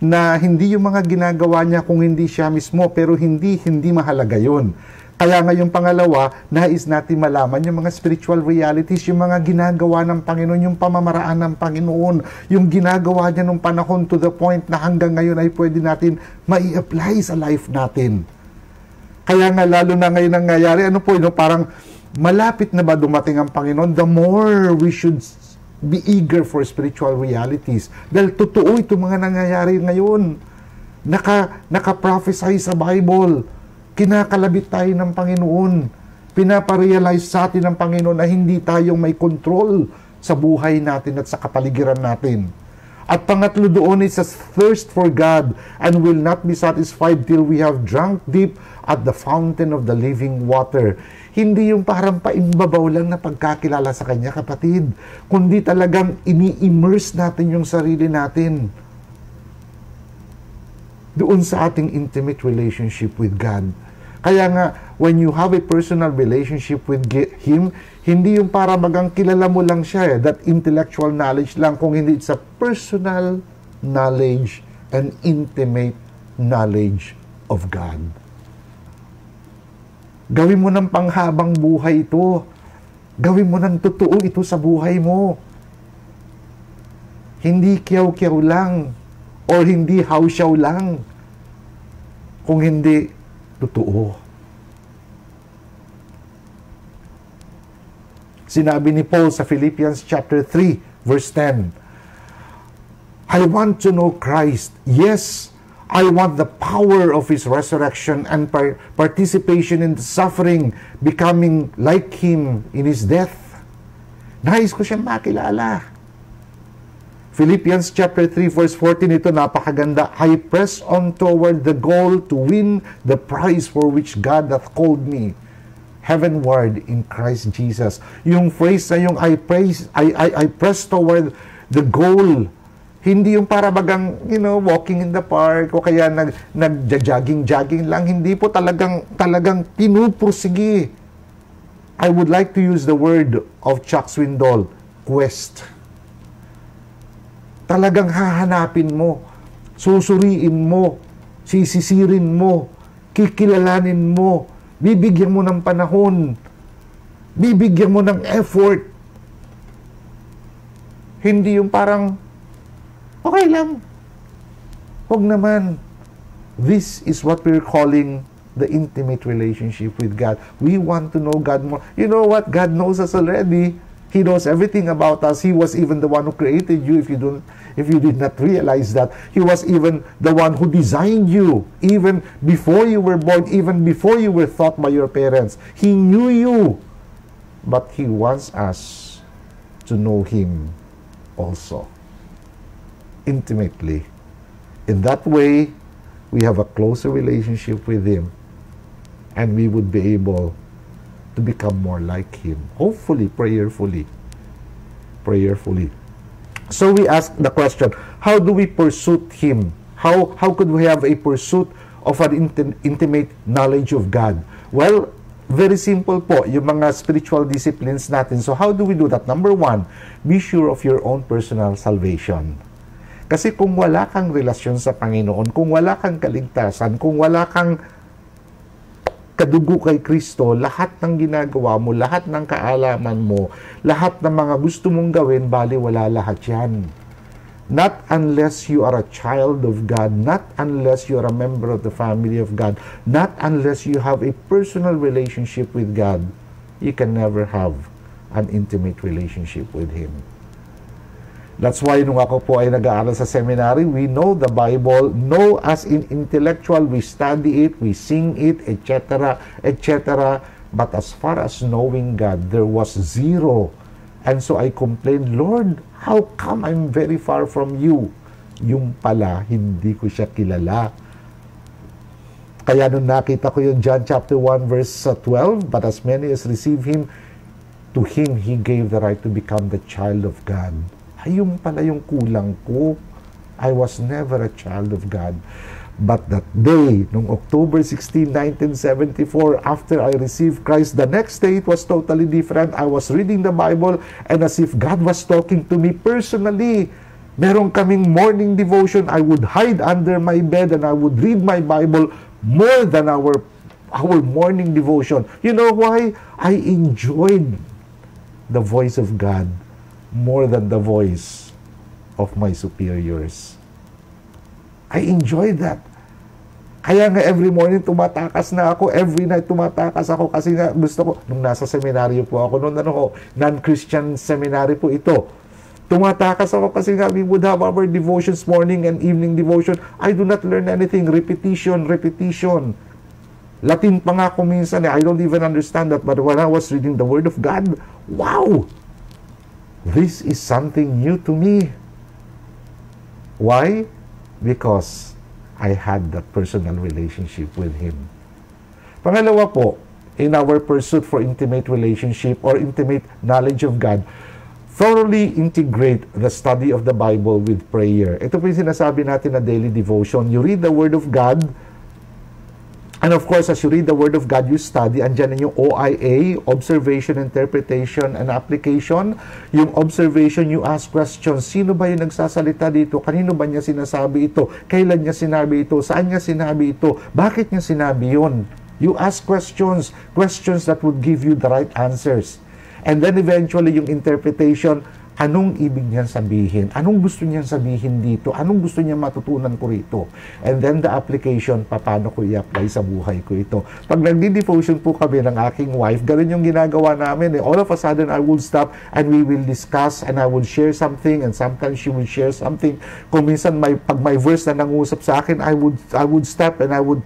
na hindi yung mga ginagawa niya kung hindi siya mismo, pero hindi mahalaga yun. Kaya ngayong pangalawa, nais natin malaman yung mga spiritual realities, yung mga ginagawa ng Panginoon, yung pamamaraan ng Panginoon, yung ginagawa niya nung panahon to the point na hanggang ngayon ay pwede natin mai-apply sa life natin. Kaya nga lalo na ngayon nangyayari, parang malapit na ba dumating ang Panginoon, the more we should be eager for spiritual realities. Dahil totoo itong mga nangyayari ngayon. Naka-prophesy sa Bible. Kinakalabit tayo ng Panginoon. Pinaparealize sa atin ng Panginoon na hindi tayong may control sa buhay natin at sa kapaligiran natin. At pangatlo doon is a thirst for God and will not be satisfied till we have drunk deep at the fountain of the living water. Hindi yung parang paimbabaw lang na pagkakilala sa Kanya, kapatid, kundi talagang ini-immerse natin yung sarili natin doon sa ating intimate relationship with God. Kaya nga, when you have a personal relationship with Him, hindi yung para magang kilala mo lang siya that intellectual knowledge lang, kung hindi it's a personal knowledge and intimate knowledge of God. Gawin mo ng panghabang buhay ito. Gawin mo ng totoo ito sa buhay mo. Hindi kiyaw-kiyaw lang or hindi hawsyaw lang. Kung hindi totoo. Sinabi ni Paul sa Philippians chapter 3 verse 10, I want to know Christ. Yes, I want the power of His resurrection and participation in the suffering, becoming like Him in His death. Nais ko siyang makilala. Philippians chapter 3 verse 14, ito napakaganda. I press on toward the goal to win the prize for which God hath called me heavenward in Christ Jesus. Yung phrase na yung I press toward the goal. Hindi yung para bagang, walking in the park o kaya nag-jogging lang. Hindi po talagang pinupursige. I would like to use the word of Chuck Swindoll, quest. Talagang hahanapin mo, susuriin mo, sisisirin mo, kikilalanin mo, bibigyan mo ng panahon, bibigyan mo ng effort. Hindi yung parang, okay lang. Huwag naman. This is what we're calling the intimate relationship with God. We want to know God more. You know what? God knows us already. He knows everything about us. He was even the one who created you. If you did not realize that, He was even the one who designed you, even before you were born, even before you were thought by your parents. He knew you, but He wants us to know Him also intimately. In that way, we have a closer relationship with Him, and we would be able to become more like Him. Hopefully, prayerfully. So we ask the question, how do we pursue Him? How could we have a pursuit of an intimate knowledge of God? Well, very simple po, yung mga spiritual disciplines natin. So how do we do that? Number one, be sure of your own personal salvation. Kasi kung wala kang relasyon sa Panginoon, kung wala kang kaligtasan, kung wala kang kadugo kay Kristo, lahat ng ginagawa mo, lahat ng kaalaman mo, lahat ng mga gusto mong gawin, baliwala lahat yan. Not unless you are a child of God, not unless you are a member of the family of God, not unless you have a personal relationship with God, you can never have an intimate relationship with Him. That's why nung ako po ay nag-aaral sa seminary, we know the Bible, know as in intellectual, we study it, we sing it, etc., etc. But as far as knowing God, there was zero. And so I complained, Lord, how come I'm very far from You? Yung pala, hindi ko siya kilala. Kaya nung nakita ko yung John chapter 1 verse 12, but as many as receive Him, to Him He gave the right to become the child of God. Ayun pala yung kulang ko. I was never a child of God. But that day, nung October 16, 1974, after I received Christ, the next day it was totally different. I was reading the Bible and as if God was talking to me personally. Meron kaming morning devotion. I would hide under my bed and I would read my Bible more than our morning devotion. You know why? I enjoyed the voice of God more than the voice of my superiors. I enjoy that. Kaya nga every morning tumatakas na ako, every night tumatakas ako kasi nga gusto ko, nung nasa seminaryo po ako, nung non-Christian seminary po ito, tumatakas ako kasi nga we would have our devotions, morning and evening devotion. I do not learn anything. Repetition. Latin pa nga ako minsan, I don't even understand that, but when I was reading the Word of God, wow! This is something new to me. Why? Because I had that personal relationship with Him. Pangalawa po, in our pursuit for intimate relationship or intimate knowledge of God, thoroughly integrate the study of the Bible with prayer. Ito po yung sinasabi natin na daily devotion. You read the Word of God, and of course, as you read the Word of God, you study. Andyan yung OIA, Observation, Interpretation, and Application. Yung observation, you ask questions. Sino ba yung nagsasalita dito? Kanino ba niya sinasabi ito? Kailan niya sinabi ito? Saan niya sinabi ito? Bakit niya sinabi yun? You ask questions. Questions that would give you the right answers. And then eventually, yung interpretation, Anong ibig niyan sabihin? Anong gusto niyan sabihin dito? Anong gusto niyan matutunan ko rito? And then the application, paano ko i-apply sa buhay ko ito? Pag nagdi-devotion po kami ng aking wife, ganun yung ginagawa namin. All of a sudden, I will stop and we will discuss and I will share something and sometimes she will share something. Kung minsan, pag may verse na nangusap sa akin, I would stop and I would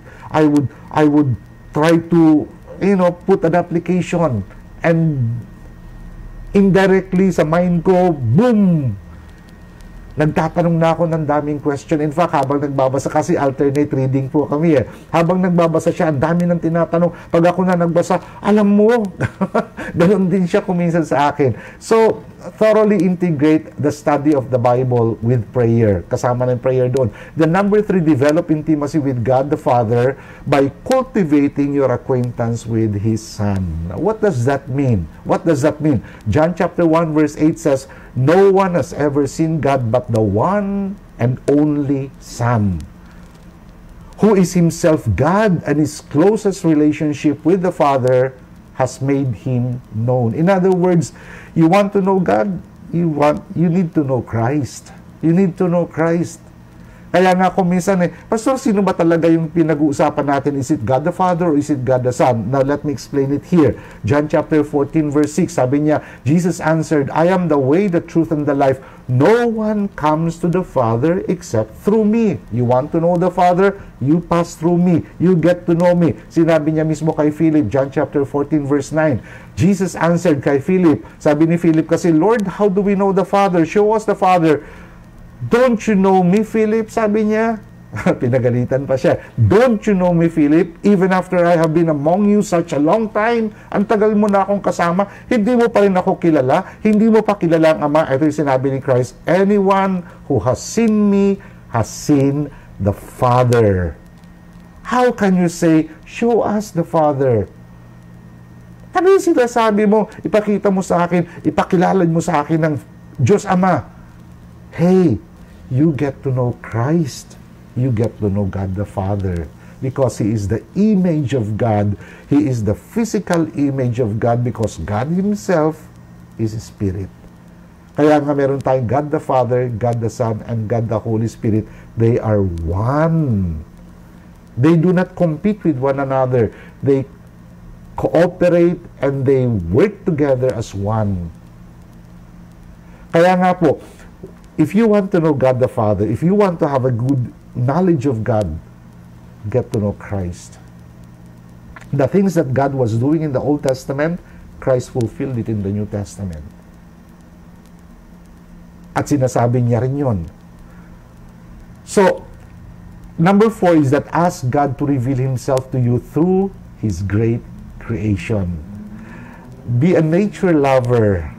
try to, put an application. And indirectly sa mind ko, boom! Nagtatanong na ako ng daming question. In fact, habang nagbabasa, kasi alternate reading po kami Habang nagbabasa siya, ang dami ng tinatanong. Pag ako na nagbasa, alam mo, ganon din siya kuminsan sa akin. So, thoroughly integrate the study of the Bible with prayer. Kasama ng prayer doon. The number 3, develop intimacy with God the Father by cultivating your acquaintance with His Son. Now, what does that mean? What does that mean? John chapter 1 verse 8 says, no one has ever seen God but the one and only Son, who is Himself God, and His closest relationship with the Father has made Him known. In other words, you want to know God? You need to know Christ. You need to know Christ. Kaya nga kung minsan Pastor, sino ba talaga yung pinag-uusapan natin? Is it God the Father or is it God the Son? Now, let me explain it here. John chapter 14 verse 6, sabi niya, Jesus answered, I am the way, the truth, and the life. No one comes to the Father except through me. You want to know the Father? You pass through me. You get to know me. Sinabi niya mismo kay Philip, John chapter 14 verse 9. Jesus answered kay Philip. Sabi ni Philip kasi, Lord, how do we know the Father? Show us the Father. Don't you know me, Philip? Sabi niya. Pinagalitan pa siya. Don't you know me, Philip? Even after I have been among you such a long time, ang tagal mo na akong kasama, hindi mo pa rin ako kilala, hindi mo pa kilala ang Ama. Ito yung sinabi ni Christ, anyone who has seen me has seen the Father. How can you say, show us the Father? Ano yung sinasabi mo? Ipakita mo sa akin, ipakilala mo sa akin ng Diyos Ama. Hey, you get to know Christ. You get to know God the Father because He is the image of God. He is the physical image of God because God Himself is Spirit. Kaya nga meron tayong God the Father, God the Son, and God the Holy Spirit. They are one. They do not compete with one another. They cooperate and they work together as one. Kaya nga po, if you want to know God the Father, if you want to have a good knowledge of God, get to know Christ. The things that God was doing in the Old Testament, Christ fulfilled it in the New Testament. At sinasabi niya rin yun. So, number 4 is that ask God to reveal Himself to you through His great creation. Be a nature lover.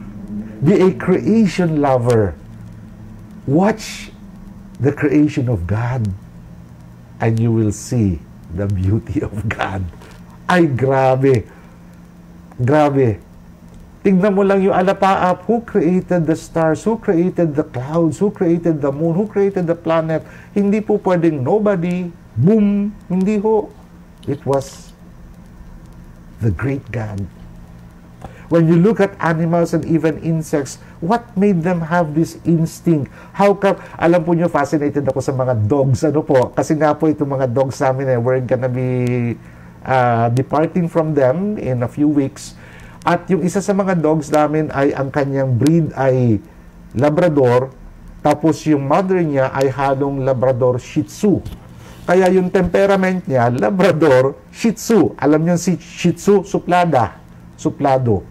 Be a creation lover. Watch the creation of God and you will see the beauty of God. Ay, grabe. Grabe. Tingnan mo lang yung alapaap. Who created the stars? Who created the clouds? Who created the moon? Who created the planet? Hindi po pwedeng nobody. Boom. Hindi ho. It was the great God. When you look at animals and even insects, what made them have this instinct? How come, alam po nyo, fascinated ako sa mga dogs, ano po, kasi nga po itong mga dogs namin, we're gonna be departing from them in a few weeks. At yung isa sa mga dogs namin ay, ang kanyang breed ay Labrador, tapos yung mother niya ay halong Labrador Shih Tzu. Kaya yung temperament niya, Labrador Shih Tzu. Alam niyo si Shih Tzu, suplado.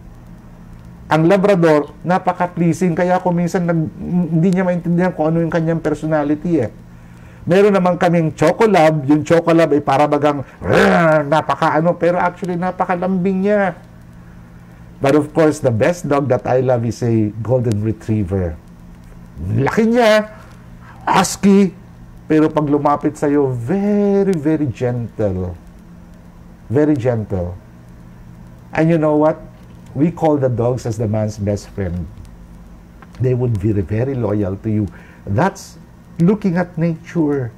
Ang Labrador, napaka-pleasing. Kaya kung minsan hindi niya maintindihan kung ano yung kanyang personality Meron naman kaming Chocolab. Yung Chocolab ay para bagang napaka-ano. Pero actually, napaka-lambing niya. But of course, the best dog that I love is a Golden Retriever. Laki niya. Husky. Pero pag lumapit sa'yo, very, very gentle. Very gentle. And you know what? We call the dogs as the man's best friend. They would be very loyal to you. That's looking at nature.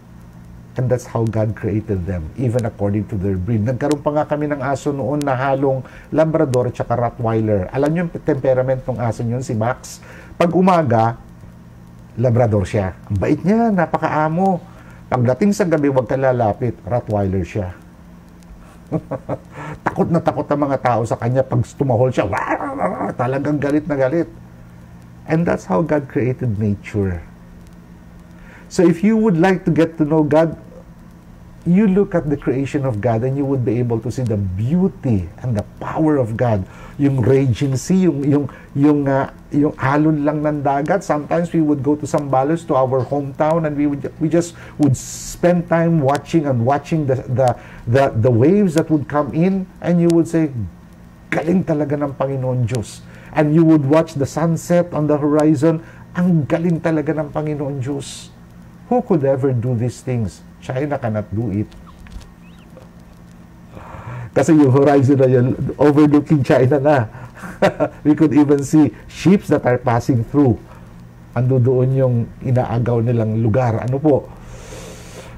And that's how God created them, even according to their breed. Nagkaroon pa nga kami ng aso noon na halong Labrador at saka Rottweiler. Alam niyo yung temperament ng aso yun, si Max? Pag umaga, Labrador siya. Ang bait niya, napakaamo. Pagdating sa gabi, huwag ka lalapit, Rottweiler siya. Takot na takot ang mga tao sa kanya. Pag tumahol siya, talagang galit na galit. And that's how God created nature. So if you would like to get to know God, you look at the creation of God and you would be able to see the beauty and the power of God. Yung raging sea, yung alon lang ng dagat. Sometimes we would go to Zambales, to our hometown, and we just would spend time watching the waves that would come in, and you would say, galing talaga ng Panginoon Diyos. And you would watch the sunset on the horizon, ang galing talaga ng Panginoon Diyos. Who could ever do these things? China cannot do it. Kasi yung horizon na yun, overlooking China na. We could even see ships that are passing through. Ando doon yung inaagaw nilang lugar. Ano po?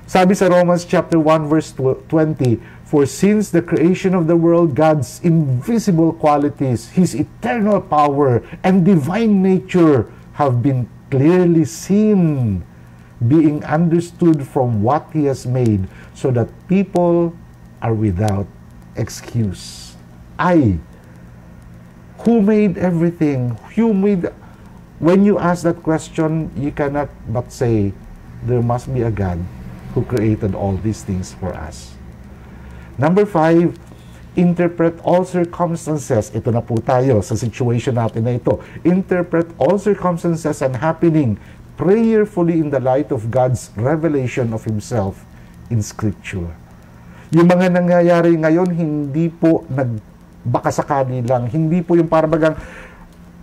Sabi sa Romans chapter 1 verse 20, "For since the creation of the world, God's invisible qualities, His eternal power and divine nature have been clearly seen, being understood from what He has made, so that people are without excuse." Who made everything? When you ask that question, you cannot but say, there must be a God who created all these things for us. Number 5, interpret all circumstances. Ito na po tayo sa situation natin na ito. Interpret all circumstances and happening prayerfully in the light of God's revelation of Himself in Scripture. Yung mga nangyayari ngayon, hindi po nagbakasakali lang. Hindi po yung parabagang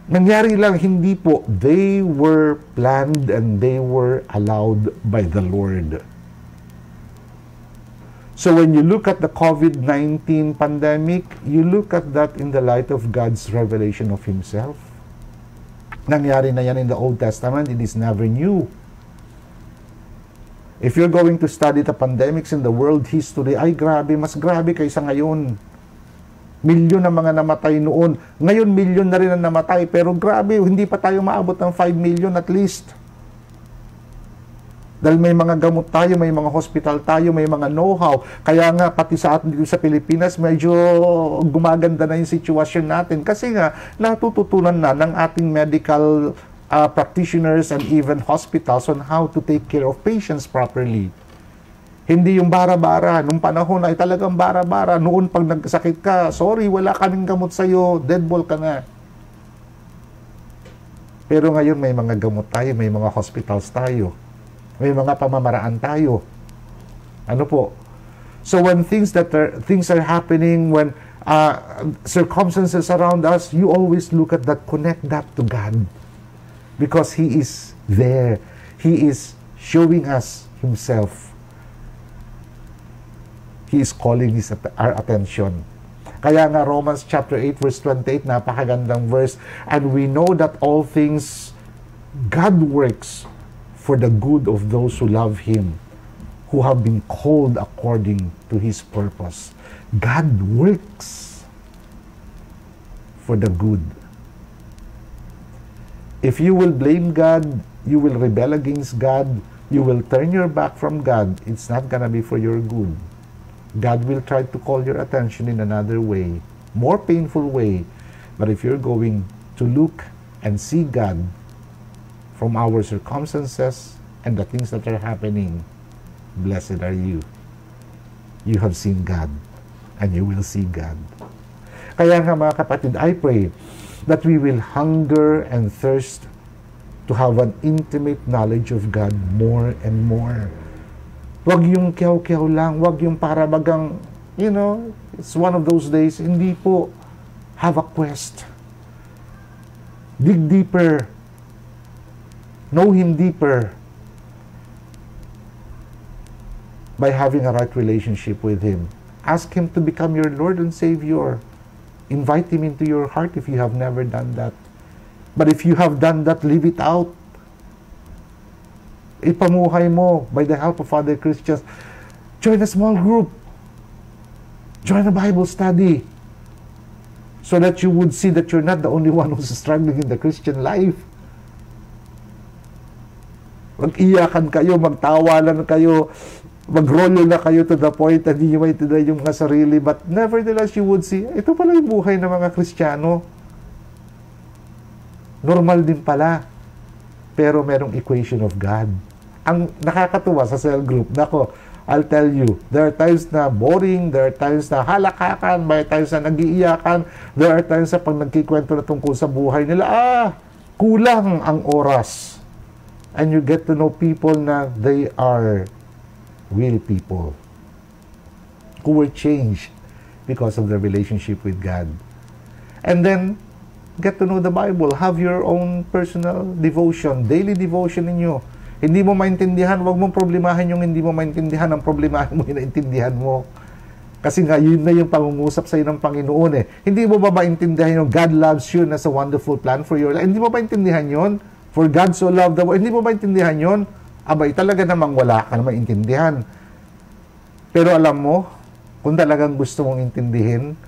nangyari lang, hindi po. They were planned and they were allowed by the Lord. So when you look at the COVID-19 pandemic, you look at that in the light of God's revelation of Himself. Nangyari na yan in the Old Testament. It is never new. If you're going to study the pandemics in the world history, ay grabe, mas grabe kaysa ngayon. Milyon na mga namatay noon. Ngayon, milyon na rin ang namatay. Pero grabe, hindi pa tayo maabot ng 5 million at least. Dahil may mga gamot tayo, may mga hospital tayo, may mga know-how. Kaya nga, pati sa atin dito sa Pilipinas, medyo gumaganda na yung sitwasyon natin. Kasi nga, natututunan na ng ating medical practitioners and even hospitals on how to take care of patients properly. Hindi yung bara-bara. Nung panahon ay talagang bara-bara. Noon pag nagkasakit ka, sorry, wala kaming gamot sa'yo, dead ball ka na. Pero ngayon may mga gamot tayo, may mga hospitals tayo. May mga pamamaraan tayo. Ano po? So when things are happening, when circumstances around us, you always look at that, connect that to God. Because He is there. He is showing us Himself. He is calling our attention. Kaya nga Romans chapter 8 verse 28, napakagandang verse. And we know that all things God works for the good of those who love Him, who have been called according to His purpose. God works for the good. If you will blame God, you will rebel against God, you will turn your back from God, it's not gonna be for your good. God will try to call your attention in another way, more painful way. But if you're going to look and see God from our circumstances and the things that are happening, blessed are you. You have seen God and you will see God. Kaya nga mga kapatid, I pray that we will hunger and thirst to have an intimate knowledge of God more and more. Wag yung kiyaw-kiyaw lang, wag yung parabagang, it's one of those days. Hindi po. Have a quest. Dig deeper. Know Him deeper by having a right relationship with Him. Ask Him to become your Lord and Savior. Invite Him into your heart if you have never done that. But if you have done that, leave it out. Ipamuhay mo by the help of other Christians. Join a small group. Join a Bible study. So that you would see that you're not the only one who's struggling in the Christian life. Mag-iyakan kayo, magtawalan kayo, magrolyo na kayo to the point na hindi nyo maintindihan yung mga sarili. But nevertheless, you would see, ito pala yung buhay ng mga Kristiyano. Normal din pala. Pero merong equation of God. Ang nakakatuwa sa cell group, nako, I'll tell you, there are times na boring, there are times na halakakan, may times na nag-iiyakan, there are times na pag nagkikwento na tungkol sa buhay nila, kulang ang oras. And you get to know people na they are real people who were changed because of their relationship with God. And then, get to know the Bible. Have your own personal devotion, daily devotion ninyo. Hindi mo maintindihan, wag mong problemahin yung hindi mo maintindihan. Ang problemahin mo, inaintindihan mo. Kasi nga, yun na yung pangungusap sa'yo ng Panginoon eh. Hindi mo ba maintindihan yung God loves you, nasa wonderful plan for your life? Hindi mo maintindihan yun? For God so loved the world. Hindi mo maintindihan yun? Abay, talaga namang wala ka na maintindihan. Pero alam mo, kung talagang gusto mong intindihin,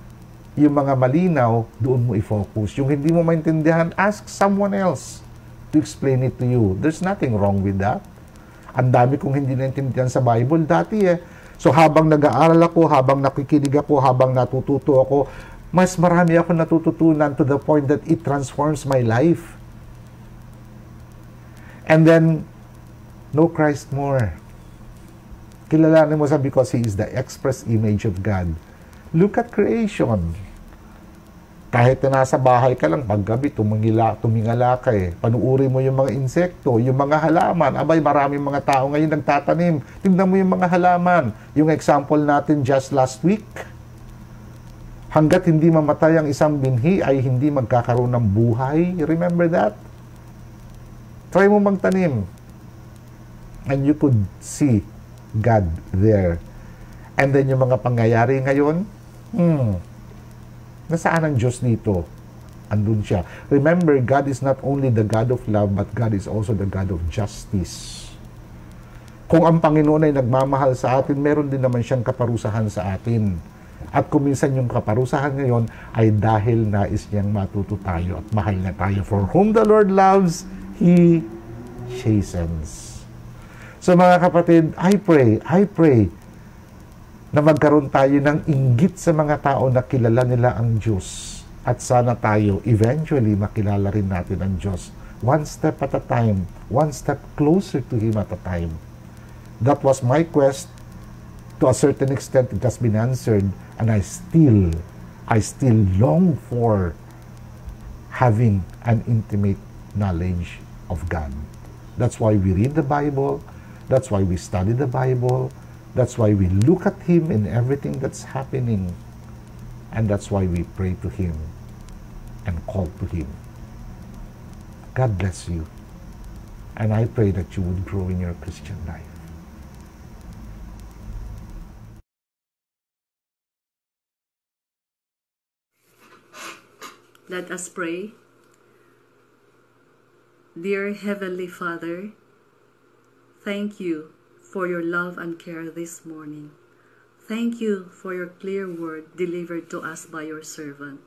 yung mga malinaw, doon mo i-focus. Yung hindi mo maintindihan, ask someone else to explain it to you. There's nothing wrong with that. Ang dami kong hindi naintindihan sa Bible dati eh. So habang nag-aaral ako, habang nakikinig ako, habang natututo ako, mas marami ako natututunan to the point that it transforms my life. And then, know Christ more. Kilalanin mo sa because He is the express image of God. Look at creation. Kahit na nasa bahay ka lang, paggabi, tumingala ka eh. Panuuri mo yung mga insekto, yung mga halaman. Abay, maraming mga tao ngayon nagtatanim. Tingnan mo yung mga halaman. Yung example natin just last week. Hanggat hindi mamatay ang isang binhi, ay hindi magkakaroon ng buhay. Remember that? Try mo magtanim. And you could see God there. And then yung mga pangyayari ngayon, nasaan ang Diyos nito? Andun siya. Remember, God is not only the God of love, but God is also the God of justice. Kung ang Panginoon ay nagmamahal sa atin, meron din naman siyang kaparusahan sa atin. At kung minsan yung kaparusahan ngayon ay dahil nais niyang matuto tayo at mahal na tayo. For whom the Lord loves, He chastens. So mga kapatid, I pray na magkaroon tayo ng inggit sa mga tao na kilala nila ang Diyos. At sana tayo, eventually, makilala rin natin ang Diyos. One step at a time. One step closer to Him at a time. That was my quest. To a certain extent, it has been answered. And I still long for having an intimate knowledge of God. That's why we read the Bible. That's why we study the Bible. That's why we look at Him in everything that's happening. And that's why we pray to Him and call to Him. God bless you. And I pray that you would grow in your Christian life. Let us pray. Dear Heavenly Father, thank you for your love and care this morning. Thank you for your clear word delivered to us by your servant.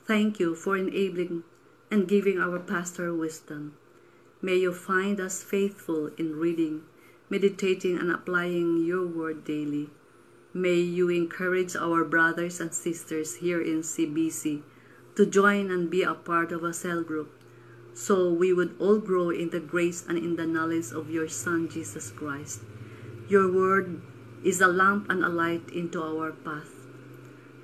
Thank you for enabling and giving our pastor wisdom. May you find us faithful in reading, meditating, and applying your word daily. May you encourage our brothers and sisters here in CBC to join and be a part of a cell group, so we would all grow in the grace and in the knowledge of your Son, Jesus Christ. Your word is a lamp and a light into our path.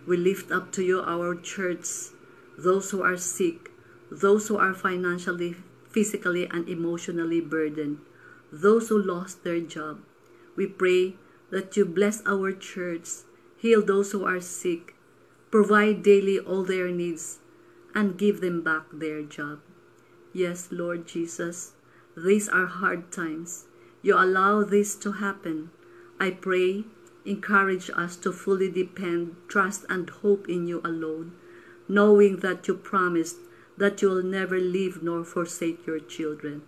We lift up to you our church, those who are sick, those who are financially, physically, and emotionally burdened, those who lost their job. We pray that you bless our church, heal those who are sick, provide daily all their needs, and give them back their job. Yes, Lord Jesus, these are hard times. You allow this to happen. I pray, encourage us to fully depend, trust, and hope in you alone, knowing that you promised that you will never leave nor forsake your children.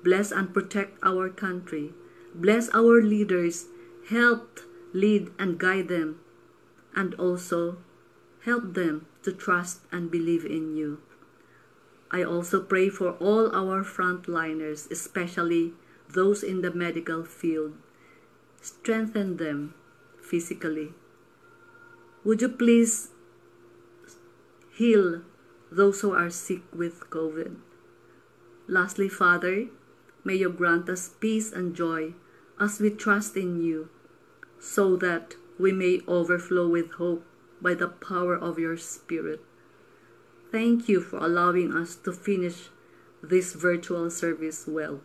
Bless and protect our country. Bless our leaders. Help, lead, and guide them. And also, help them to trust and believe in you. I also pray for all our frontliners, especially those in the medical field. Strengthen them physically. Would you please heal those who are sick with COVID? Lastly, Father, may you grant us peace and joy as we trust in you, so that we may overflow with hope by the power of your Spirit. Thank you for allowing us to finish this virtual service well.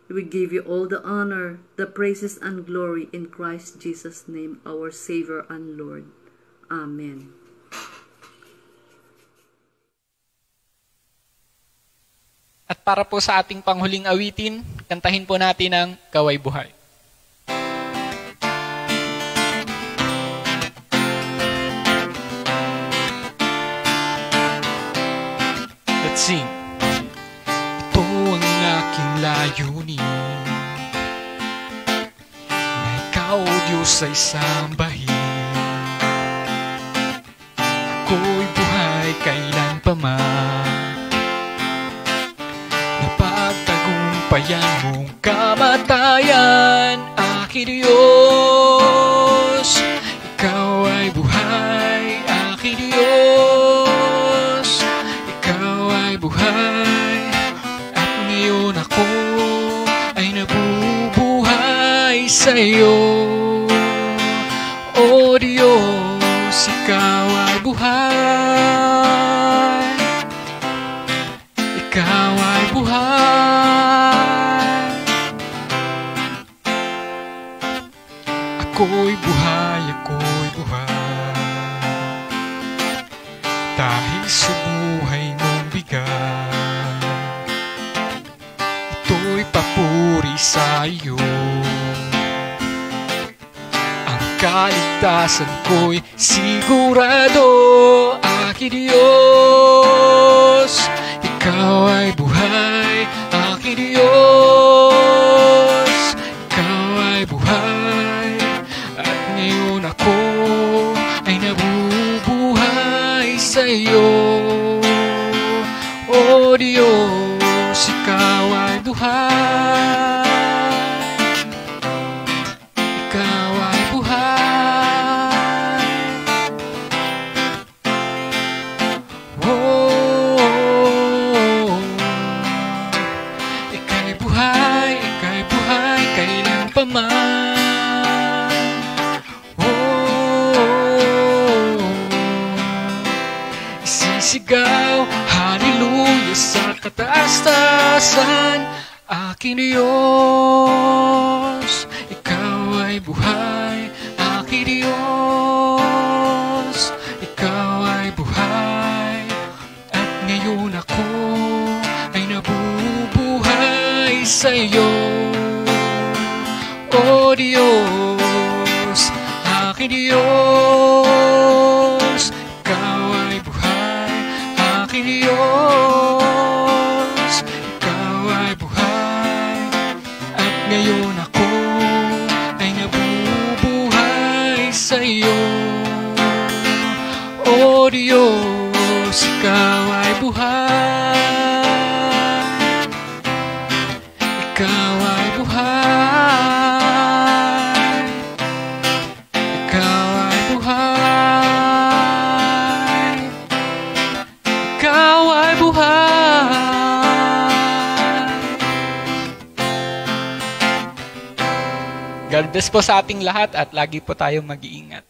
We give you all the honor, the praises, and glory in Christ Jesus' name, our Savior and Lord. Amen. At para po sa ating panghuling awitin, kantahin po natin ang Kaway Buhay. Let's sing. Ito ang aking layunin, na ikaw, Diyos, ay sambahin. Ako'y buhay kailanpaman, napagtagumpayan mong kamatayan, aking Diyos. Ikaw ay buhay, aking Diyos. Ikaw ay buhay, at ngayon ako ay nabubuhay sa iyo. O Diyos, ikaw ay buhay. Ikaw ay buhay. Ako'y buhay, ako'y buhay. Dahil sa buhay mong bigay, ito'y papuri sa iyo. Ang kaligtasan ko'y sigurado, aking Diyos. Ikaw ay buhay, aking Diyos. Ikaw ay buhay, at ngayon ako ay nabubuhay sa iyo. O Diyos, ikaw ay buhay. Ikaw ay buhay. Oh, ika'y buhay, ika'y buhay, kailanpaman. Oh, isisigaw, hallelujah sa kataas-taasan, aking Diyos. Ikaw ay buhay, aking Diyos. Ikaw ay buhay, at ngayon ako ay nabubuhay sa iyo. O Diyos, aking Diyos. Ikaw ay buhay, aking Diyos. Ikaw ay buhay, at ngayon ako ay nabubuhay sa iyo. O Diyos, ikaw ay buhay. Ikaw ay buhay. Ikaw ay buhay. Ikaw ay buhay. God bless po sa ating lahat at lagi po tayong mag-iingat.